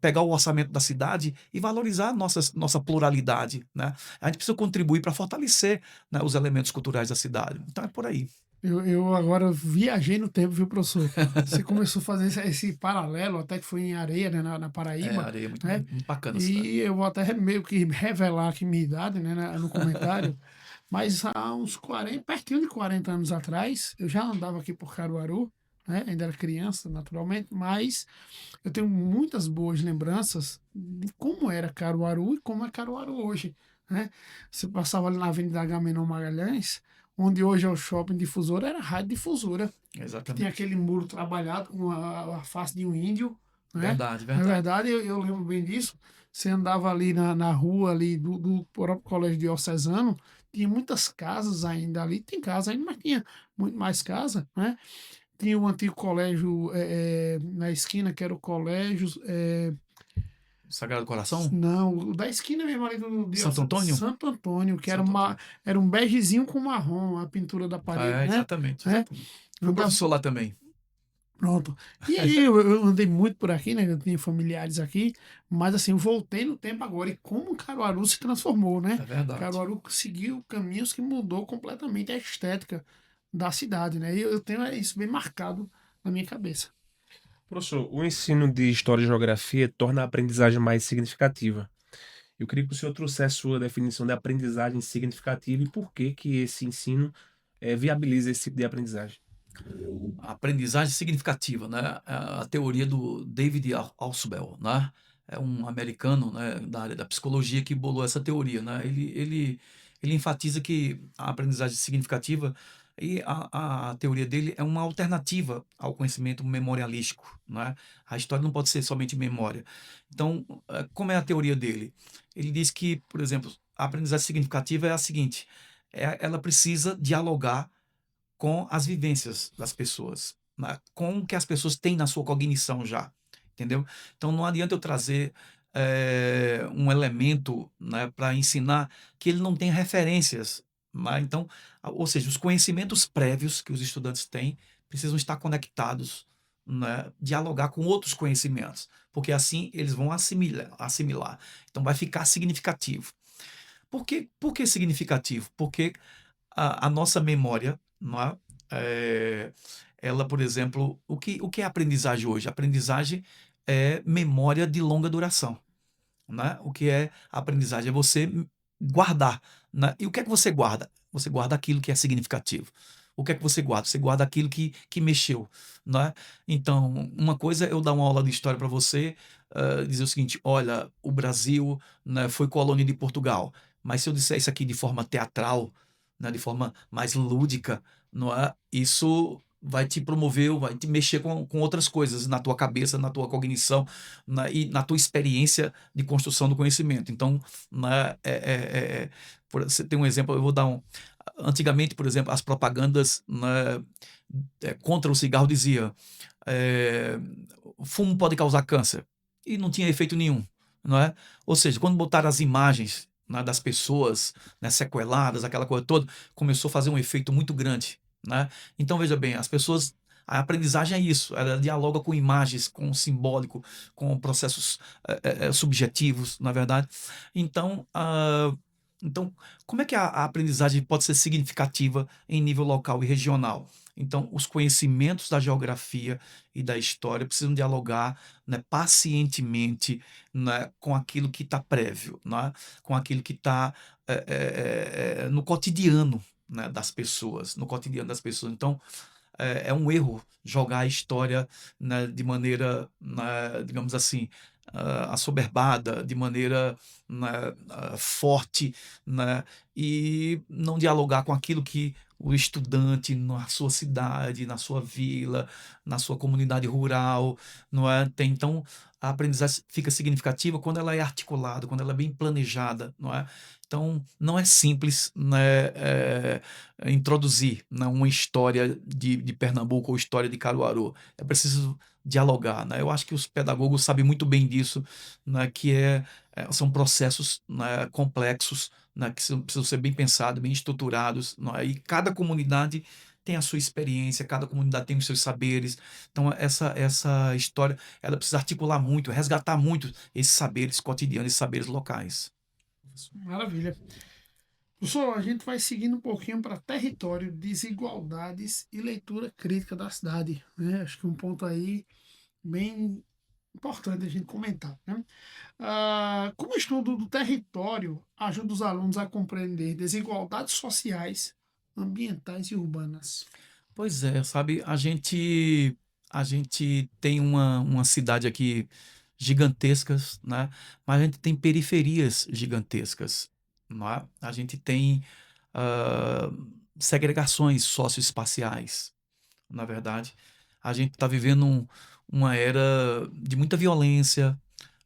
pegar o orçamento da cidade e valorizar a nossa pluralidade, né? A gente precisa contribuir para fortalecer, né, os elementos culturais da cidade. Então é por aí. Eu agora viajei no tempo, viu, professor? Você começou a fazer esse paralelo, até que foi em Areia, né, na É, Paraíba, Areia é muito, né? muito bacana a cidade. E eu vou até meio que revelar aqui minha idade, né, no comentário, mas há uns 40, pertinho de 40 anos atrás, eu já andava aqui por Caruaru, né? Ainda era criança, naturalmente, mas eu tenho muitas boas lembranças de como era Caruaru e como é Caruaru hoje, né? Você passava ali na Avenida Agamenon Magalhães, onde hoje é o Shopping Difusora, era a Rádio Difusora, que tem Exatamente. aquele muro trabalhado com a face de um índio, né? Verdade, Na verdade. verdade, eu lembro bem disso. Você andava ali na rua ali do próprio Colégio Diocesano, tinha muitas casas ainda ali, tem casa ainda, mas tinha muito mais casa, né? Tinha o antigo colégio na esquina, que era o colégio. Sagrado Coração? Não, o da esquina mesmo ali do Santo Antônio? Santo Antônio, que Santo Antônio. era um begezinho com marrom, a pintura da parede, É, né? exatamente, É, exatamente. Fui andava, professor lá também. pronto. E aí eu andei muito por aqui, né? Eu tinha familiares aqui, mas assim, eu voltei no tempo agora e como Caruaru se transformou, né? É verdade. Caruaru seguiu caminhos que mudou completamente a estética da cidade, né? E eu tenho isso bem marcado na minha cabeça. Professor, o ensino de História e Geografia torna a aprendizagem mais significativa. Eu queria que o senhor trouxesse a sua definição de aprendizagem significativa e por que que esse ensino viabiliza esse tipo de aprendizagem. A aprendizagem significativa, né? A teoria do David Ausubel, né? É um americano, né, da área da psicologia que bolou essa teoria, né? Ele enfatiza que a aprendizagem significativa e a teoria dele é uma alternativa ao conhecimento memorialístico, né? A história não pode ser somente memória. Então, como é a teoria dele? Ele diz que, por exemplo, a aprendizagem significativa é a seguinte: ela precisa dialogar com as vivências das pessoas, né? Com o que as pessoas têm na sua cognição já, entendeu? Então não adianta eu trazer um elemento, né, para ensinar que ele não tem referências, né? Então, ou seja, os conhecimentos prévios que os estudantes têm precisam estar conectados, né, dialogar com outros conhecimentos, porque assim eles vão assimilar. Então vai ficar significativo. Por que significativo? Porque a nossa memória, não é? Ela, por exemplo, o que é aprendizagem hoje? Aprendizagem é memória de longa duração, né? O que é aprendizagem? É você guardar, né? E o que é que você guarda? Você guarda aquilo que é significativo. O que é que você guarda? Você guarda aquilo que mexeu, né? Então, uma coisa é eu dar uma aula de história para você, dizer o seguinte: olha, o Brasil, né, foi colônia de Portugal. Mas se eu disser isso aqui de forma teatral, né, de forma mais lúdica, não é? Isso vai te promover, vai te mexer com outras coisas na tua cabeça, na tua cognição, e na tua experiência de construção do conhecimento. Então, né, você tem um exemplo, eu vou dar um. Antigamente, por exemplo, as propagandas, né, contra o cigarro dizia o fumo pode causar câncer e não tinha efeito nenhum, não é? Ou seja, quando botaram as imagens, né, das pessoas, né, sequeladas, aquela coisa toda, começou a fazer um efeito muito grande, né? Então veja bem, as pessoas, a aprendizagem é isso, ela dialoga com imagens, com o simbólico, com processos subjetivos, na verdade. Então, então, como é que a aprendizagem pode ser significativa em nível local e regional? Então, os conhecimentos da geografia e da história precisam dialogar, né, pacientemente, né, com aquilo que está prévio, né, com aquilo que está no cotidiano, né, das pessoas, no cotidiano das pessoas. Então, é um erro jogar a história, né, de maneira, né, digamos assim, assoberbada, de maneira, né, forte, né, e não dialogar com aquilo que o estudante na sua cidade, na sua vila, na sua comunidade rural, não é? Então, a aprendizagem fica significativa quando ela é articulada, quando ela é bem planejada, não é? Então, não é simples, né, introduzir, né, uma história de Pernambuco ou história de Caruaru. É preciso dialogar, né? Eu acho que os pedagogos sabem muito bem disso, né, que são processos, né, complexos, né, que precisam ser bem pensados, bem estruturados, não é? E cada comunidade tem a sua experiência, cada comunidade tem os seus saberes. Então, essa história, ela precisa articular muito, resgatar muito esses saberes cotidianos, esses saberes locais. Maravilha. Professor, a gente vai seguindo um pouquinho para território, desigualdades e leitura crítica da cidade, né? Acho que um ponto aí bem importante a gente comentar, né? Como o estudo do território ajuda os alunos a compreender desigualdades sociais, ambientais e urbanas? Pois é, sabe, a gente tem uma cidade aqui gigantescas, né? Mas a gente tem periferias gigantescas, não é? A gente tem ah, segregações socioespaciais, na verdade. A gente está vivendo uma era de muita violência,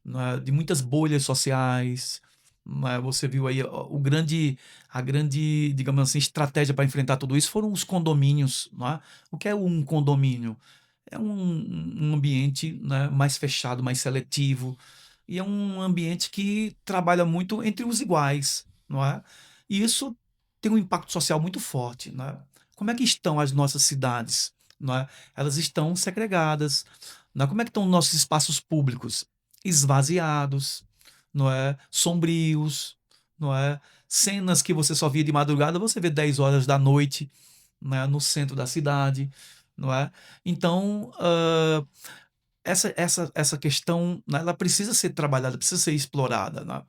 né, de muitas bolhas sociais. Né? Você viu aí a grande, digamos assim, estratégia para enfrentar tudo isso foram os condomínios. Né? O que é um condomínio? É um ambiente, né, mais fechado, mais seletivo, e é um ambiente que trabalha muito entre os iguais, não é? E isso tem um impacto social muito forte, né? Como é que estão as nossas cidades, não é? Elas estão segregadas, não é? Como é que estão os nossos espaços públicos? Esvaziados, não é? Sombrios, não é? Cenas que você só via de madrugada, você vê 10 horas da noite, né, no centro da cidade, não é? Então, essa questão, né, ela precisa ser trabalhada, precisa ser explorada, né?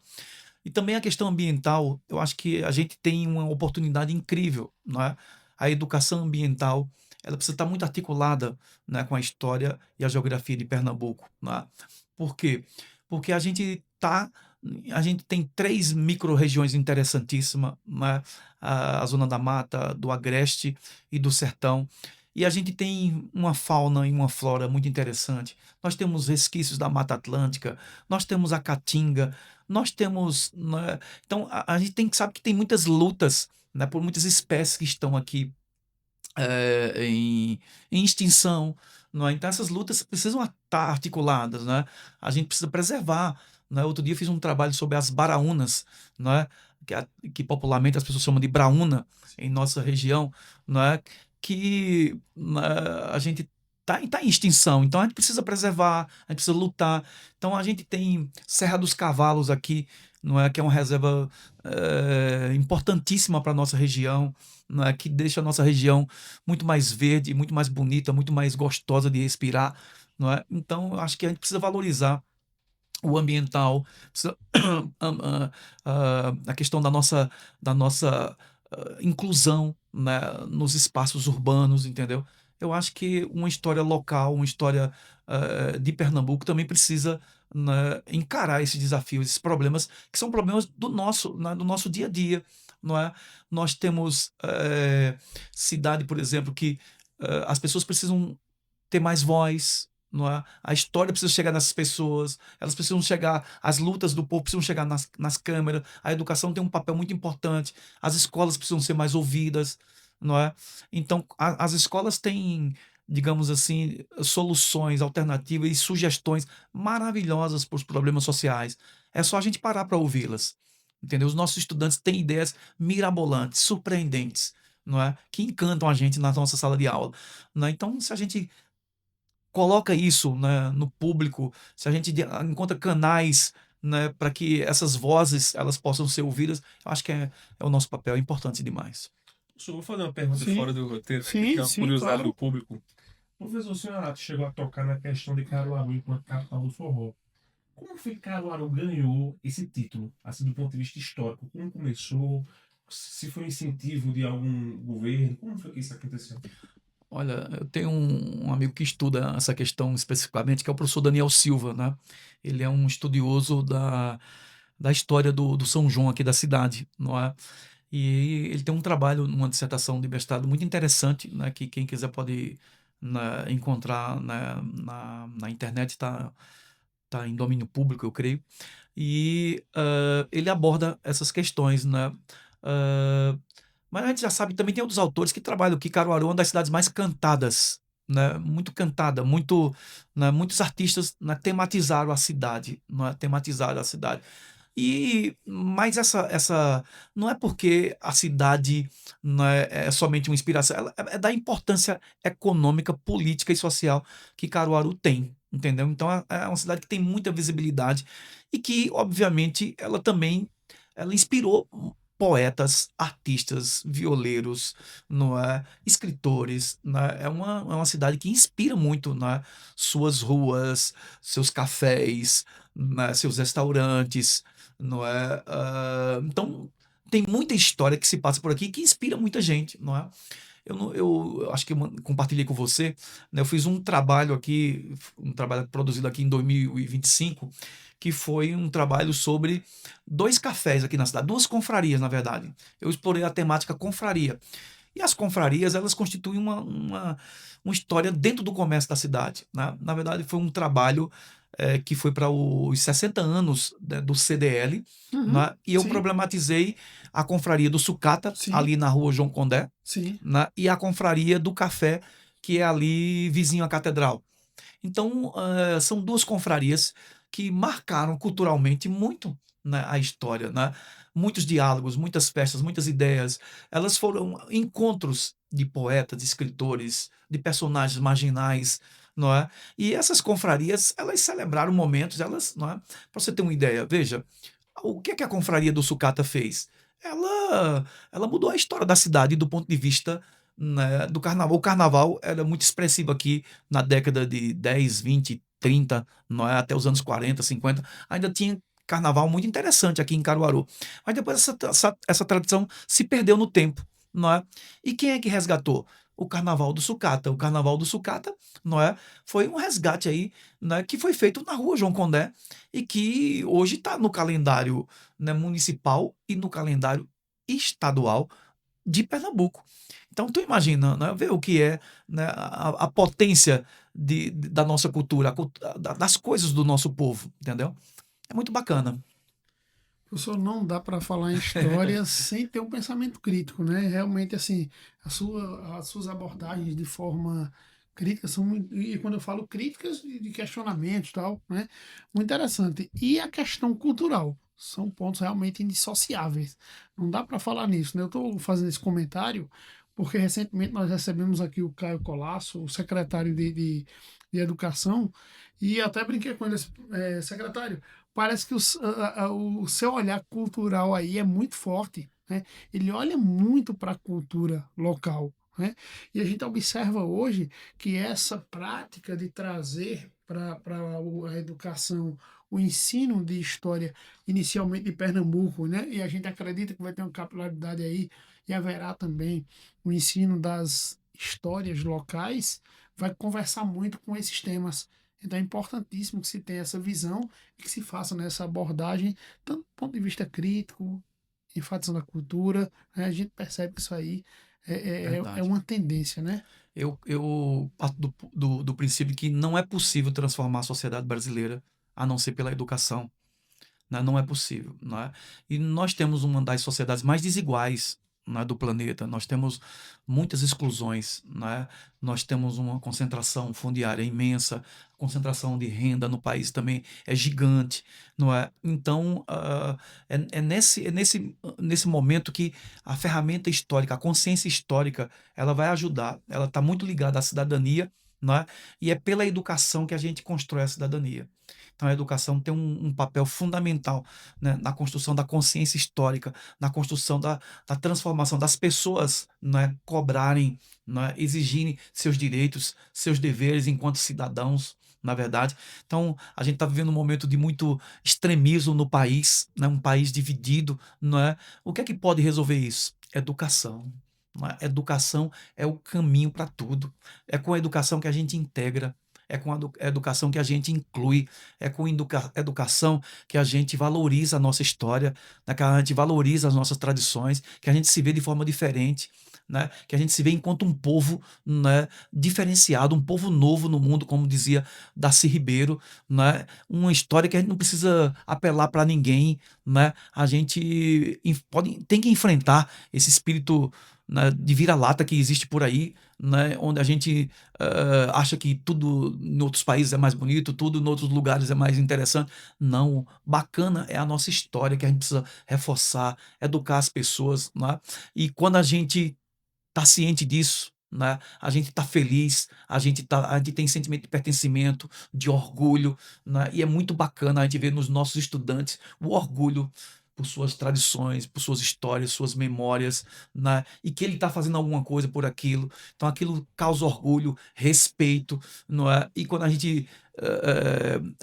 E também a questão ambiental, eu acho que a gente tem uma oportunidade incrível, não é? A educação ambiental, ela precisa estar muito articulada, né, com a história e a geografia de Pernambuco, não é? Por quê? Porque a gente tem 3 micro-regiões interessantíssimas, né? A Zona da Mata, do Agreste e do Sertão. E a gente tem uma fauna e uma flora muito interessante. Nós temos resquícios da Mata Atlântica, nós temos a Caatinga, nós temos, né, então a gente sabe que tem muitas lutas, né, por muitas espécies que estão aqui em extinção, não é? Então essas lutas precisam estar articuladas, né? A gente precisa preservar, né? Outro dia eu fiz um trabalho sobre as baraúnas, não é? Que popularmente as pessoas chamam de braúna em nossa região, não é? Que, né, a gente tá em extinção, então a gente precisa preservar, a gente precisa lutar. Então a gente tem Serra dos Cavalos aqui, não é? Que é uma reserva importantíssima para a nossa região, não é? Que deixa a nossa região muito mais verde, muito mais bonita, muito mais gostosa de respirar, não é? Então, eu acho que a gente precisa valorizar o ambiental, precisa, a questão da nossa inclusão, né, nos espaços urbanos, entendeu? Eu acho que uma história local, uma história de Pernambuco também precisa, né, encarar esses desafios, esses problemas, que são problemas né, do nosso dia a dia, não é? Nós temos cidade, por exemplo, que as pessoas precisam ter mais voz, não é? A história precisa chegar nessas pessoas, elas precisam chegar, as lutas do povo precisam chegar nas câmeras, a educação tem um papel muito importante, as escolas precisam ser mais ouvidas, não é? Então, as escolas têm, digamos assim, soluções alternativas e sugestões maravilhosas para os problemas sociais. É só a gente parar para ouvi-las. Entendeu? Os nossos estudantes têm ideias mirabolantes, surpreendentes, não é? Que encantam a gente na nossa sala de aula. Não é? Então, se a gente coloca isso, né, no público, se a gente encontra canais, né, para que essas vozes elas possam ser ouvidas, eu acho que é o nosso papel, é importante demais. Professor, vou fazer uma pergunta Sim, fora do roteiro, que sim, é uma sim, curiosidade do claro. público. Professor, o senhor chegou a tocar na questão de Caruaru enquanto capital do forró. Como foi que Caruaru ganhou esse título, assim, do ponto de vista histórico? Como começou? Se foi incentivo de algum governo? Como foi que isso aconteceu? Olha, eu tenho um amigo que estuda essa questão especificamente, que é o professor Daniel Silva, né? Ele é um estudioso da história do São João aqui da cidade, não é? E ele tem um trabalho, uma dissertação de mestrado muito interessante, né, que quem quiser pode, né, encontrar, né, na internet, tá em domínio público, eu creio. E ele aborda essas questões, né? Ah, mas a gente já sabe, também tem outros autores que trabalham que Caruaru é uma das cidades mais cantadas, né? Muito cantada, muito, né? Muitos artistas, né, tematizaram a cidade, né? Tematizaram a cidade. Mas essa não é porque a cidade, né, é somente uma inspiração, ela é da importância econômica, política e social que Caruaru tem, entendeu? Então é uma cidade que tem muita visibilidade e que, obviamente, ela inspirou poetas, artistas, violeiros, não é? Escritores, né? É uma cidade que inspira muito, né? Suas ruas, seus cafés, né? Seus restaurantes, não é? Então, tem muita história que se passa por aqui que inspira muita gente, não é? Eu acho que eu compartilhei com você, né? Eu fiz um trabalho aqui, um trabalho produzido aqui em 2025, que foi um trabalho sobre dois cafés aqui na cidade, duas confrarias, na verdade. Eu explorei a temática confraria. E as confrarias, elas constituem uma história dentro do comércio da cidade, né? Na verdade, foi um trabalho que foi para os 60 anos, né, do CDL, Uhum. né? E eu Sim, problematizei a confraria do Sucata, sim, ali na rua João Condé, sim. né? E a confraria do Café, que é ali vizinho à Catedral. Então, são duas confrarias que marcaram culturalmente muito, né, a história, né? Muitos diálogos, muitas festas, muitas ideias. Elas foram encontros de poetas, de escritores, de personagens marginais, não é? E essas confrarias, elas celebraram momentos, elas, não é? Para você ter uma ideia, veja, o que é que a confraria do Sucata fez? Ela mudou a história da cidade do ponto de vista, né, do carnaval. O carnaval era muito expressivo aqui na década de 10, 20, 30, não é? Até os anos 40, 50. Ainda tinha carnaval muito interessante aqui em Caruaru. Mas depois essa tradição se perdeu no tempo, não é? E quem é que resgatou? O Carnaval do Sucata. O Carnaval do Sucata, não é? Foi um resgate aí, né, que foi feito na rua João Condé e que hoje está no calendário, né, municipal e no calendário estadual de Pernambuco. Então tu imagina, né, ver o que é, né, a potência da nossa cultura, das coisas do nosso povo, entendeu? É muito bacana. Professor, não dá para falar em história sem ter um pensamento crítico, né? Realmente, assim, as suas abordagens de forma crítica são muito, e quando eu falo críticas de questionamentos e tal, né? Muito interessante. E a questão cultural são pontos realmente indissociáveis. Não dá para falar nisso, né? Eu estou fazendo esse comentário porque recentemente nós recebemos aqui o Caio Colasso, o secretário de Educação, e até brinquei com ele, secretário. Parece que o seu olhar cultural aí é muito forte, né? Ele olha muito para a cultura local, né? E a gente observa hoje que essa prática de trazer para a educação o ensino de história, inicialmente de Pernambuco, né? E a gente acredita que vai ter uma capilaridade aí e haverá também o ensino das histórias locais, vai conversar muito com esses temas. Então é importantíssimo que se tenha essa visão e que se faça nessa abordagem, tanto do ponto de vista crítico, enfatizando a cultura, né? A gente percebe que isso aí é Verdade. uma tendência, né? Eu parto do princípio que não é possível transformar a sociedade brasileira a não ser pela educação, né? Não é possível, não é? E nós temos uma das sociedades mais desiguais, né, do planeta. Nós temos muitas exclusões, né? Nós temos uma concentração fundiária imensa, a concentração de renda no país também é gigante, não é? Então, nesse momento que a ferramenta histórica, a consciência histórica, ela vai ajudar. Ela está muito ligada à cidadania, não é? E é pela educação que a gente constrói a cidadania. Então, a educação tem um papel fundamental, né, na construção da consciência histórica, na construção da transformação das pessoas, né, cobrarem, né, exigirem seus direitos, seus deveres enquanto cidadãos, na verdade. Então, a gente está vivendo um momento de muito extremismo no país, né, um país dividido, não é? O que é que pode resolver isso? Educação. Não é? Educação é o caminho para tudo. É com a educação que a gente integra. é com a educação que a gente inclui, é com educação que a gente valoriza a nossa história, né, que a gente valoriza as nossas tradições, que a gente se vê de forma diferente, né, que a gente se vê enquanto um povo, né, diferenciado, um povo novo no mundo, como dizia Darcy Ribeiro, né, uma história que a gente não precisa apelar para ninguém, né, a gente tem que enfrentar esse espírito, né, de vira-lata que existe por aí, né, onde a gente acha que tudo em outros países é mais bonito, tudo em outros lugares é mais interessante. Não, bacana é a nossa história que a gente precisa reforçar, educar as pessoas, né? E quando a gente tá ciente disso, né? A gente tá feliz, a gente tem sentimento de pertencimento, de orgulho, né? E é muito bacana a gente ver nos nossos estudantes o orgulho por suas tradições, por suas histórias, suas memórias, né? E que ele está fazendo alguma coisa por aquilo. Então aquilo causa orgulho, respeito, não é? E quando a gente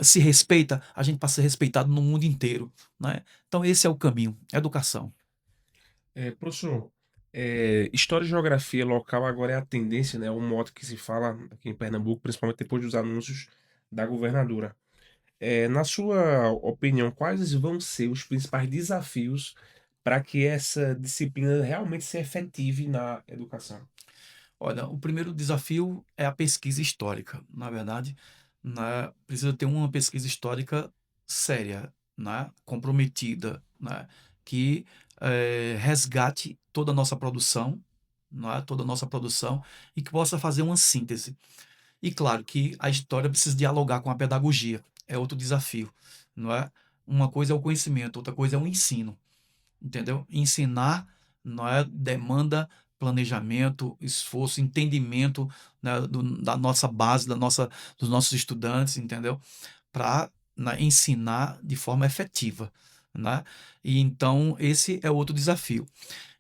se respeita, a gente passa a ser respeitado no mundo inteiro, né? Então esse é o caminho, educação. Professor, história e geografia local agora é a tendência, né? O modo que se fala aqui em Pernambuco, principalmente depois dos anúncios da governadora. Na sua opinião, quais vão ser os principais desafios para que essa disciplina realmente se efetive na educação? Olha, o primeiro desafio é a pesquisa histórica, na verdade, né, precisa ter uma pesquisa histórica séria, né, comprometida, né, que resgate toda a nossa produção, né, toda a nossa produção e que possa fazer uma síntese. E claro que a história precisa dialogar com a pedagogia, é outro desafio, não é? Uma coisa é o conhecimento, outra coisa é o ensino. Entendeu? Ensinar, não é, demanda planejamento, esforço, entendimento, né, da nossa base, dos nossos estudantes, entendeu? Para ensinar de forma efetiva, né? E então esse é outro desafio.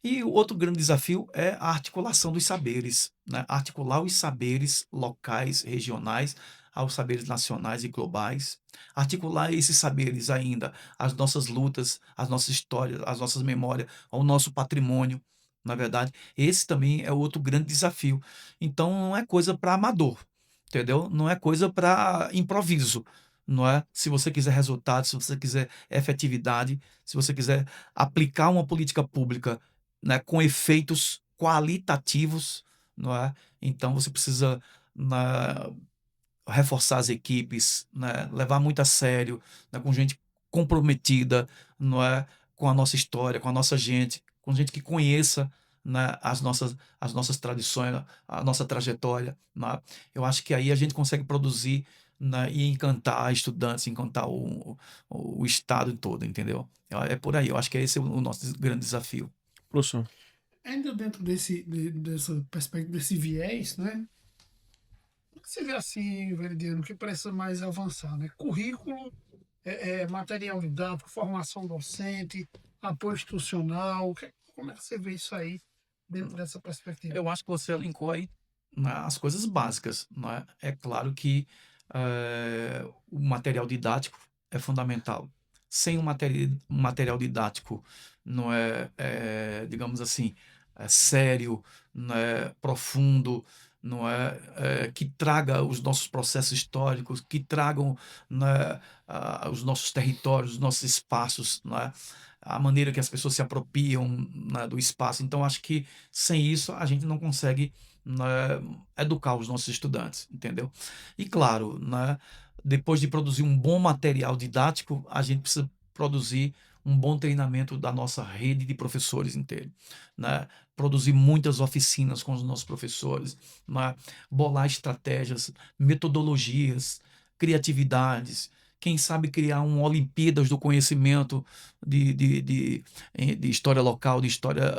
E o outro grande desafio é a articulação dos saberes, né? Articular os saberes locais, regionais, aos saberes nacionais e globais. Articular esses saberes ainda às nossas lutas, às nossas histórias, às nossas memórias, ao nosso patrimônio. Na verdade, esse também é outro grande desafio. Então, não é coisa para amador, entendeu? Não é coisa para improviso, não é? Se você quiser resultado, se você quiser efetividade, se você quiser aplicar uma política pública, né, com efeitos qualitativos, não é? Então você precisa, né, reforçar as equipes, né, levar muito a sério, né, com gente comprometida, não é? Com a nossa história, com a nossa gente, com gente que conheça, né, as nossas tradições, a nossa trajetória, né? Eu acho que aí a gente consegue produzir, né, e encantar estudantes, encantar o estado todo, entendeu? É por aí, eu acho que esse é o nosso grande desafio. Professor. Ainda dentro dessa perspectiva, desse viés, né? O que você vê assim, Veridiano, que precisa mais avançar, né? Currículo, material didático, formação docente, apoio institucional. Como é que você vê isso aí dentro dessa perspectiva? Eu acho que você elencou aí, né, as coisas básicas, não é? É claro que o material didático é fundamental. Sem um material didático, não é, digamos assim, sério, não é, profundo, não é, que traga os nossos processos históricos, que tragam, né, os nossos territórios, os nossos espaços, não é? A maneira que as pessoas se apropriam, né, do espaço. Então, acho que sem isso a gente não consegue, né, educar os nossos estudantes, entendeu? E claro, né, depois de produzir um bom material didático, a gente precisa produzir um bom treinamento da nossa rede de professores inteiro, né? Produzir muitas oficinas com os nossos professores, né? Bolar estratégias, metodologias, criatividades, quem sabe criar um Olimpíadas do conhecimento de história local, de história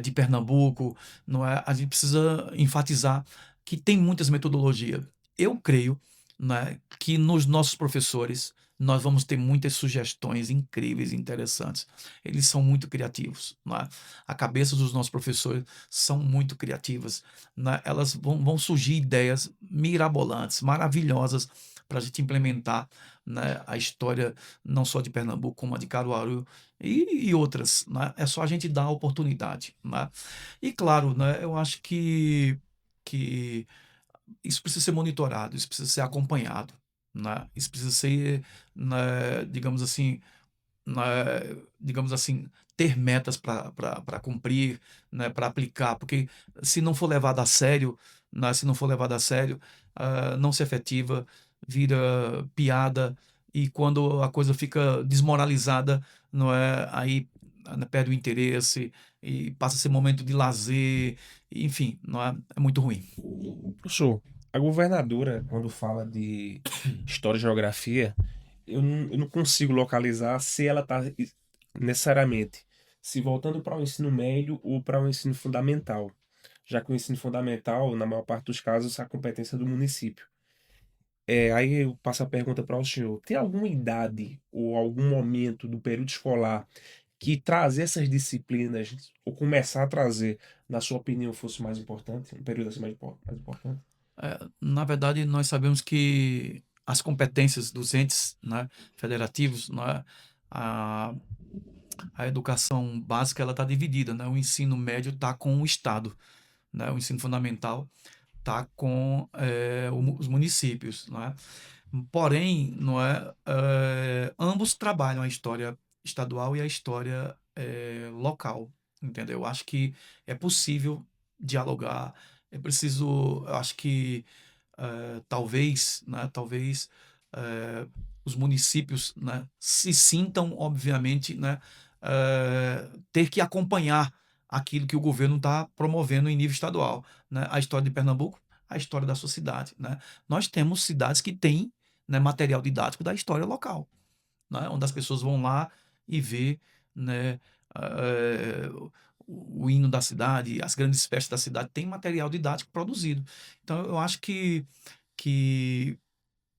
de Pernambuco, não é? A gente precisa enfatizar que tem muitas metodologias. Eu creio, né, que nos nossos professores nós vamos ter muitas sugestões incríveis e interessantes. Eles são muito criativos, né? A cabeça dos nossos professores são muito criativas, né? Elas vão surgir ideias mirabolantes, maravilhosas para a gente implementar, né, a história não só de Pernambuco, como a de Caruaru e outras, né? É só a gente dar a oportunidade, né? E claro, né, eu acho que isso precisa ser monitorado, isso precisa ser acompanhado, né? Isso precisa ser, né, né, digamos assim, ter metas para cumprir, né, para aplicar, porque se não for levado a sério, né, se não for levado a sério, não se efetiva, vira piada, e quando a coisa fica desmoralizada, não é, aí né, perde o interesse e passa a ser momento de lazer, enfim, não é, é muito ruim. Professor, a governadora, quando fala de história e geografia, eu não consigo localizar se ela está necessariamente se voltando para o ensino médio ou para o ensino fundamental, já que o ensino fundamental, na maior parte dos casos, é a competência do município. Aí eu passo a pergunta para o senhor: tem alguma idade ou algum momento do período escolar que trazer essas disciplinas, ou começar a trazer, na sua opinião, fosse mais importante? Um período assim mais importante? Na verdade, nós sabemos que as competências dos entes, né, federativos, né, a, a educação básica ela está dividida, né? O ensino médio está com o Estado, né? O ensino fundamental está com os municípios, não é? Porém, não é, ambos trabalham a história estadual e a história local, entendeu? Eu acho que é possível dialogar, é preciso, eu acho que talvez, né, talvez os municípios, né, se sintam, obviamente, né, ter que acompanhar aquilo que o governo está promovendo em nível estadual, né? A história de Pernambuco, a história da sua cidade, né? Nós temos cidades que têm, né, material didático da história local, né? Onde as pessoas vão lá e vê, né, o hino da cidade, as grandes festas da cidade, tem material didático produzido. Então, eu acho que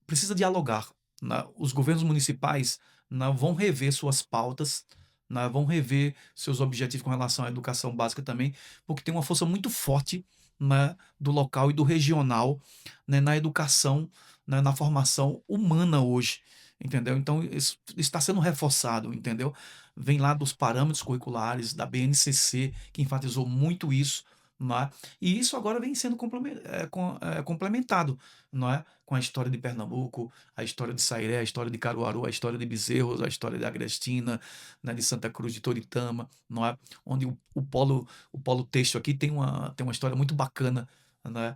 precisa dialogar, né? Os governos municipais, né, vão rever suas pautas, né, vão rever seus objetivos com relação à educação básica também, porque tem uma força muito forte, né, do local e do regional, né, na educação, né, na formação humana hoje, entendeu? Então isso está sendo reforçado, entendeu? Vem lá dos parâmetros curriculares da BNCC, que enfatizou muito isso, né? E isso agora vem sendo complementado, não é? Com a história de Pernambuco, a história de Sairé, a história de Caruaru, a história de Bezerros, a história de Agrestina, né, de Santa Cruz de Toritama, não é? Onde o polo têxtil aqui tem uma história muito bacana, né?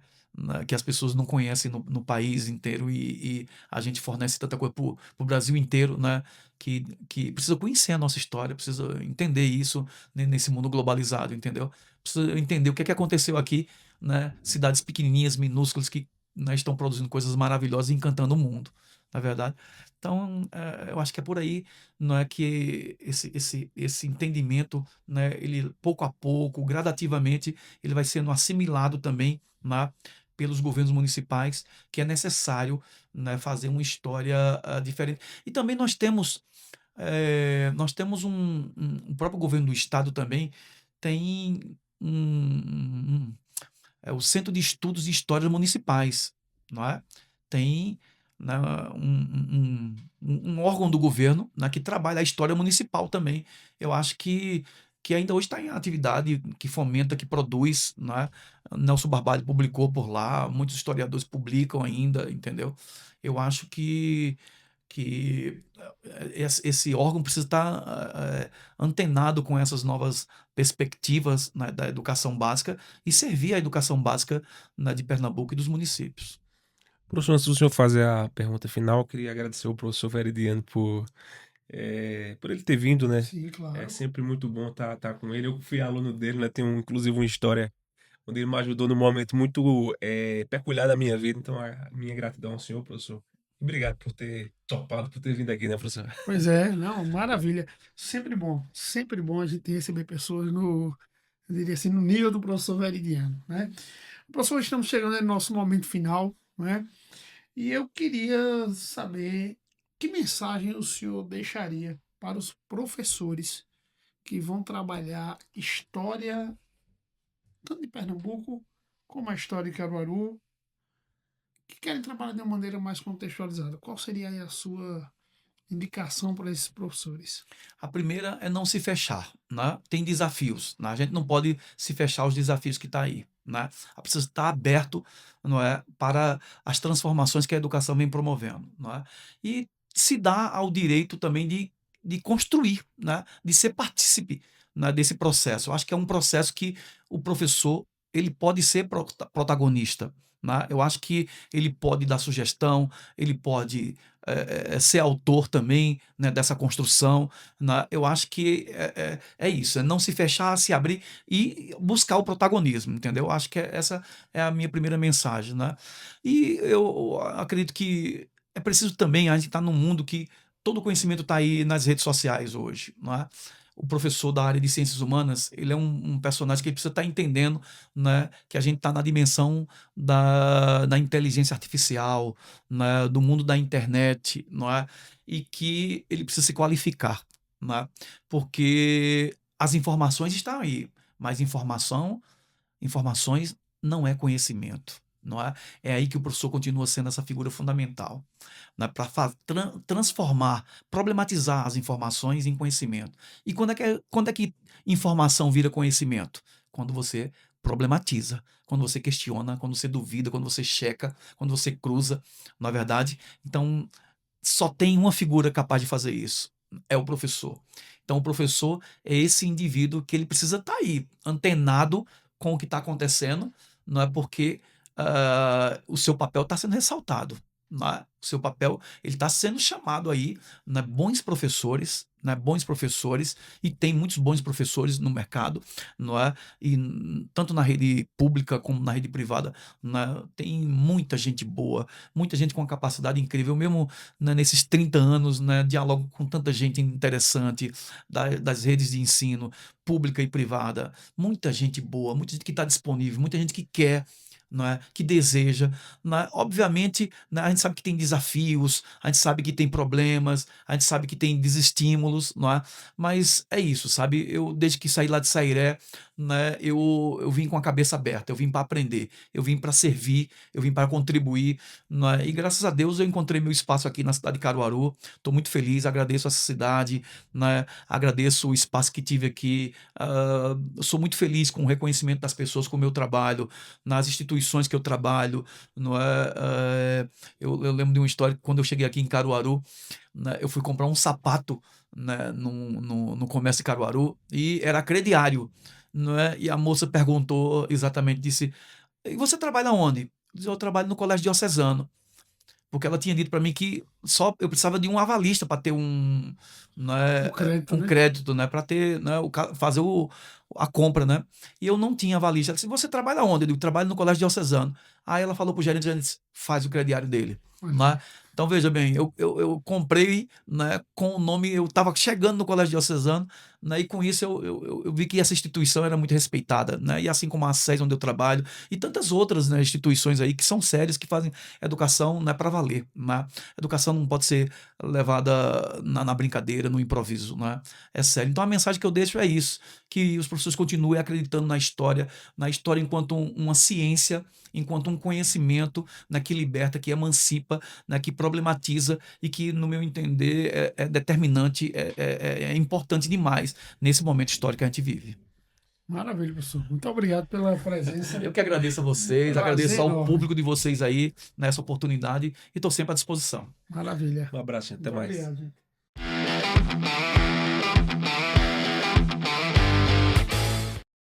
Que as pessoas não conhecem no país inteiro e a gente fornece tanta coisa para o Brasil inteiro, né? Que precisa conhecer a nossa história, precisa entender isso nesse mundo globalizado, entendeu? Precisa entender o que é que aconteceu aqui, né? Cidades pequenininhas, minúsculas que, né, estão produzindo coisas maravilhosas e encantando o mundo, na verdade. Então, eu acho que é por aí, não é que esse entendimento, né, ele pouco a pouco, gradativamente, ele vai sendo assimilado também, né, pelos governos municipais, que é necessário, né, fazer uma história diferente. E também nós temos o próprio governo do estado também tem o Centro de Estudos e Histórias Municipais, não é? Tem, né, um órgão do governo, né, que trabalha a história municipal também. Eu acho que ainda hoje está em atividade, que fomenta, que produz, né? Nelson Barbalho publicou por lá, muitos historiadores publicam ainda, entendeu? Eu acho que esse órgão precisa estar antenado com essas novas perspectivas, né, da educação básica e servir a educação básica, né, de Pernambuco e dos municípios. Professor, antes do senhor fazer a pergunta final, eu queria agradecer ao professor Veridiano por ele ter vindo, né? Sim, É claro. sempre muito bom estar com ele. Eu fui aluno dele, né? Tenho inclusive uma história onde ele me ajudou num momento muito peculiar da minha vida. Então, a minha gratidão ao senhor, professor. Obrigado por ter topado, por ter vindo aqui, né, professor? Pois é, não, maravilha. Sempre bom a gente receber pessoas eu diria assim, no nível do professor Veridiano, né? Professor, estamos chegando no nosso momento final, né? E eu queria saber que mensagem o senhor deixaria para os professores que vão trabalhar história, tanto de Pernambuco como a história de Caruaru, que querem trabalhar de uma maneira mais contextualizada. Qual seria aí a sua indicação para esses professores? A primeira é não se fechar, né? Tem desafios, né? A gente não pode se fechar aos desafios que está aí, né? Precisa estar aberto, não é, para as transformações que a educação vem promovendo, não é? E se dá ao direito também de construir, né? De ser partícipe, né, desse processo. Eu acho que é um processo que o professor ele pode ser protagonista, né? Eu acho que ele pode dar sugestão, ele pode ser autor também, né, dessa construção, né? Eu acho que é isso, é não se fechar, se abrir e buscar o protagonismo, entendeu? Eu acho que essa é a minha primeira mensagem, né? E eu acredito que é preciso também, a gente está num mundo que todo o conhecimento está aí nas redes sociais hoje, não é? O professor da área de ciências humanas, ele é um personagem que ele precisa estar entendendo, né, que a gente está na dimensão da inteligência artificial, né, do mundo da internet, não é? E que ele precisa se qualificar, né? Porque as informações estão aí, mas informações não é conhecimento, não é? É aí que o professor continua sendo essa figura fundamental, né, para transformar, problematizar as informações em conhecimento. E quando é que informação vira conhecimento? Quando você problematiza, quando você questiona, quando você duvida, quando você checa, quando você cruza, na verdade. Então, só tem uma figura capaz de fazer isso, é o professor. Então, o professor é esse indivíduo que ele precisa estar aí, antenado com o que está acontecendo, não é porque o seu papel está sendo ressaltado. Não é? O seu papel ele está sendo chamado aí, né, bons professores, e tem muitos bons professores no mercado, não é? E tanto na rede pública como na rede privada, né, tem muita gente boa, muita gente com uma capacidade incrível, mesmo, né, nesses 30 anos, né, dialogo com tanta gente interessante das redes de ensino pública e privada, muita gente boa, muita gente que está disponível, muita gente que quer, não é? Que deseja, não é? Obviamente, né, a gente sabe que tem desafios, a gente sabe que tem problemas, a gente sabe que tem desestímulos, não é? Mas é isso, sabe? Eu, desde que saí lá de Sairé, né, eu vim com a cabeça aberta, eu vim para aprender, eu vim para servir, eu vim para contribuir, não é? E graças a Deus eu encontrei meu espaço aqui na cidade de Caruaru, estou muito feliz, agradeço essa cidade, né? Agradeço o espaço que tive aqui, eu sou muito feliz com o reconhecimento das pessoas com o meu trabalho, nas instituições que eu trabalho, não é? Eu lembro de uma história que quando eu cheguei aqui em Caruaru, né, eu fui comprar um sapato, né, no comércio de Caruaru e era crediário, não é? E a moça perguntou exatamente, disse: "E você trabalha onde?" Eu disse: "Eu trabalho no colégio diocesano." Porque ela tinha dito para mim que só eu precisava de um avalista para ter O né, crédito, um né? crédito, né, para ter, né, fazer a compra, né? E eu não tinha avalista. Ela disse: "Você trabalha onde?" Eu digo: "Trabalho no colégio diocesano." Aí ela falou pro gerente, o gerente disse: "Faz o crediário dele." Né? Então, veja bem, eu comprei, né, com o nome, eu estava chegando no colégio diocesano, né, e com isso eu vi que essa instituição era muito respeitada, né, e assim como a SES, onde eu trabalho, e tantas outras, né, instituições aí que são sérias, que fazem educação, né, para valer. Né? Educação não pode ser levada na brincadeira, no improviso. Né? É sério. Então, a mensagem que eu deixo é isso, que os professores continuem acreditando na história enquanto uma ciência, enquanto um conhecimento, né, que liberta, que emancipa, né, que problematiza e que, no meu entender, é determinante, é importante demais nesse momento histórico que a gente vive. Maravilha, professor. Muito obrigado pela presença. Eu que agradeço a vocês, Prazer agradeço ao enorme. público de vocês aí nessa oportunidade e estou sempre à disposição. Maravilha. Um abraço, gente. Até Muito mais. obrigado, gente.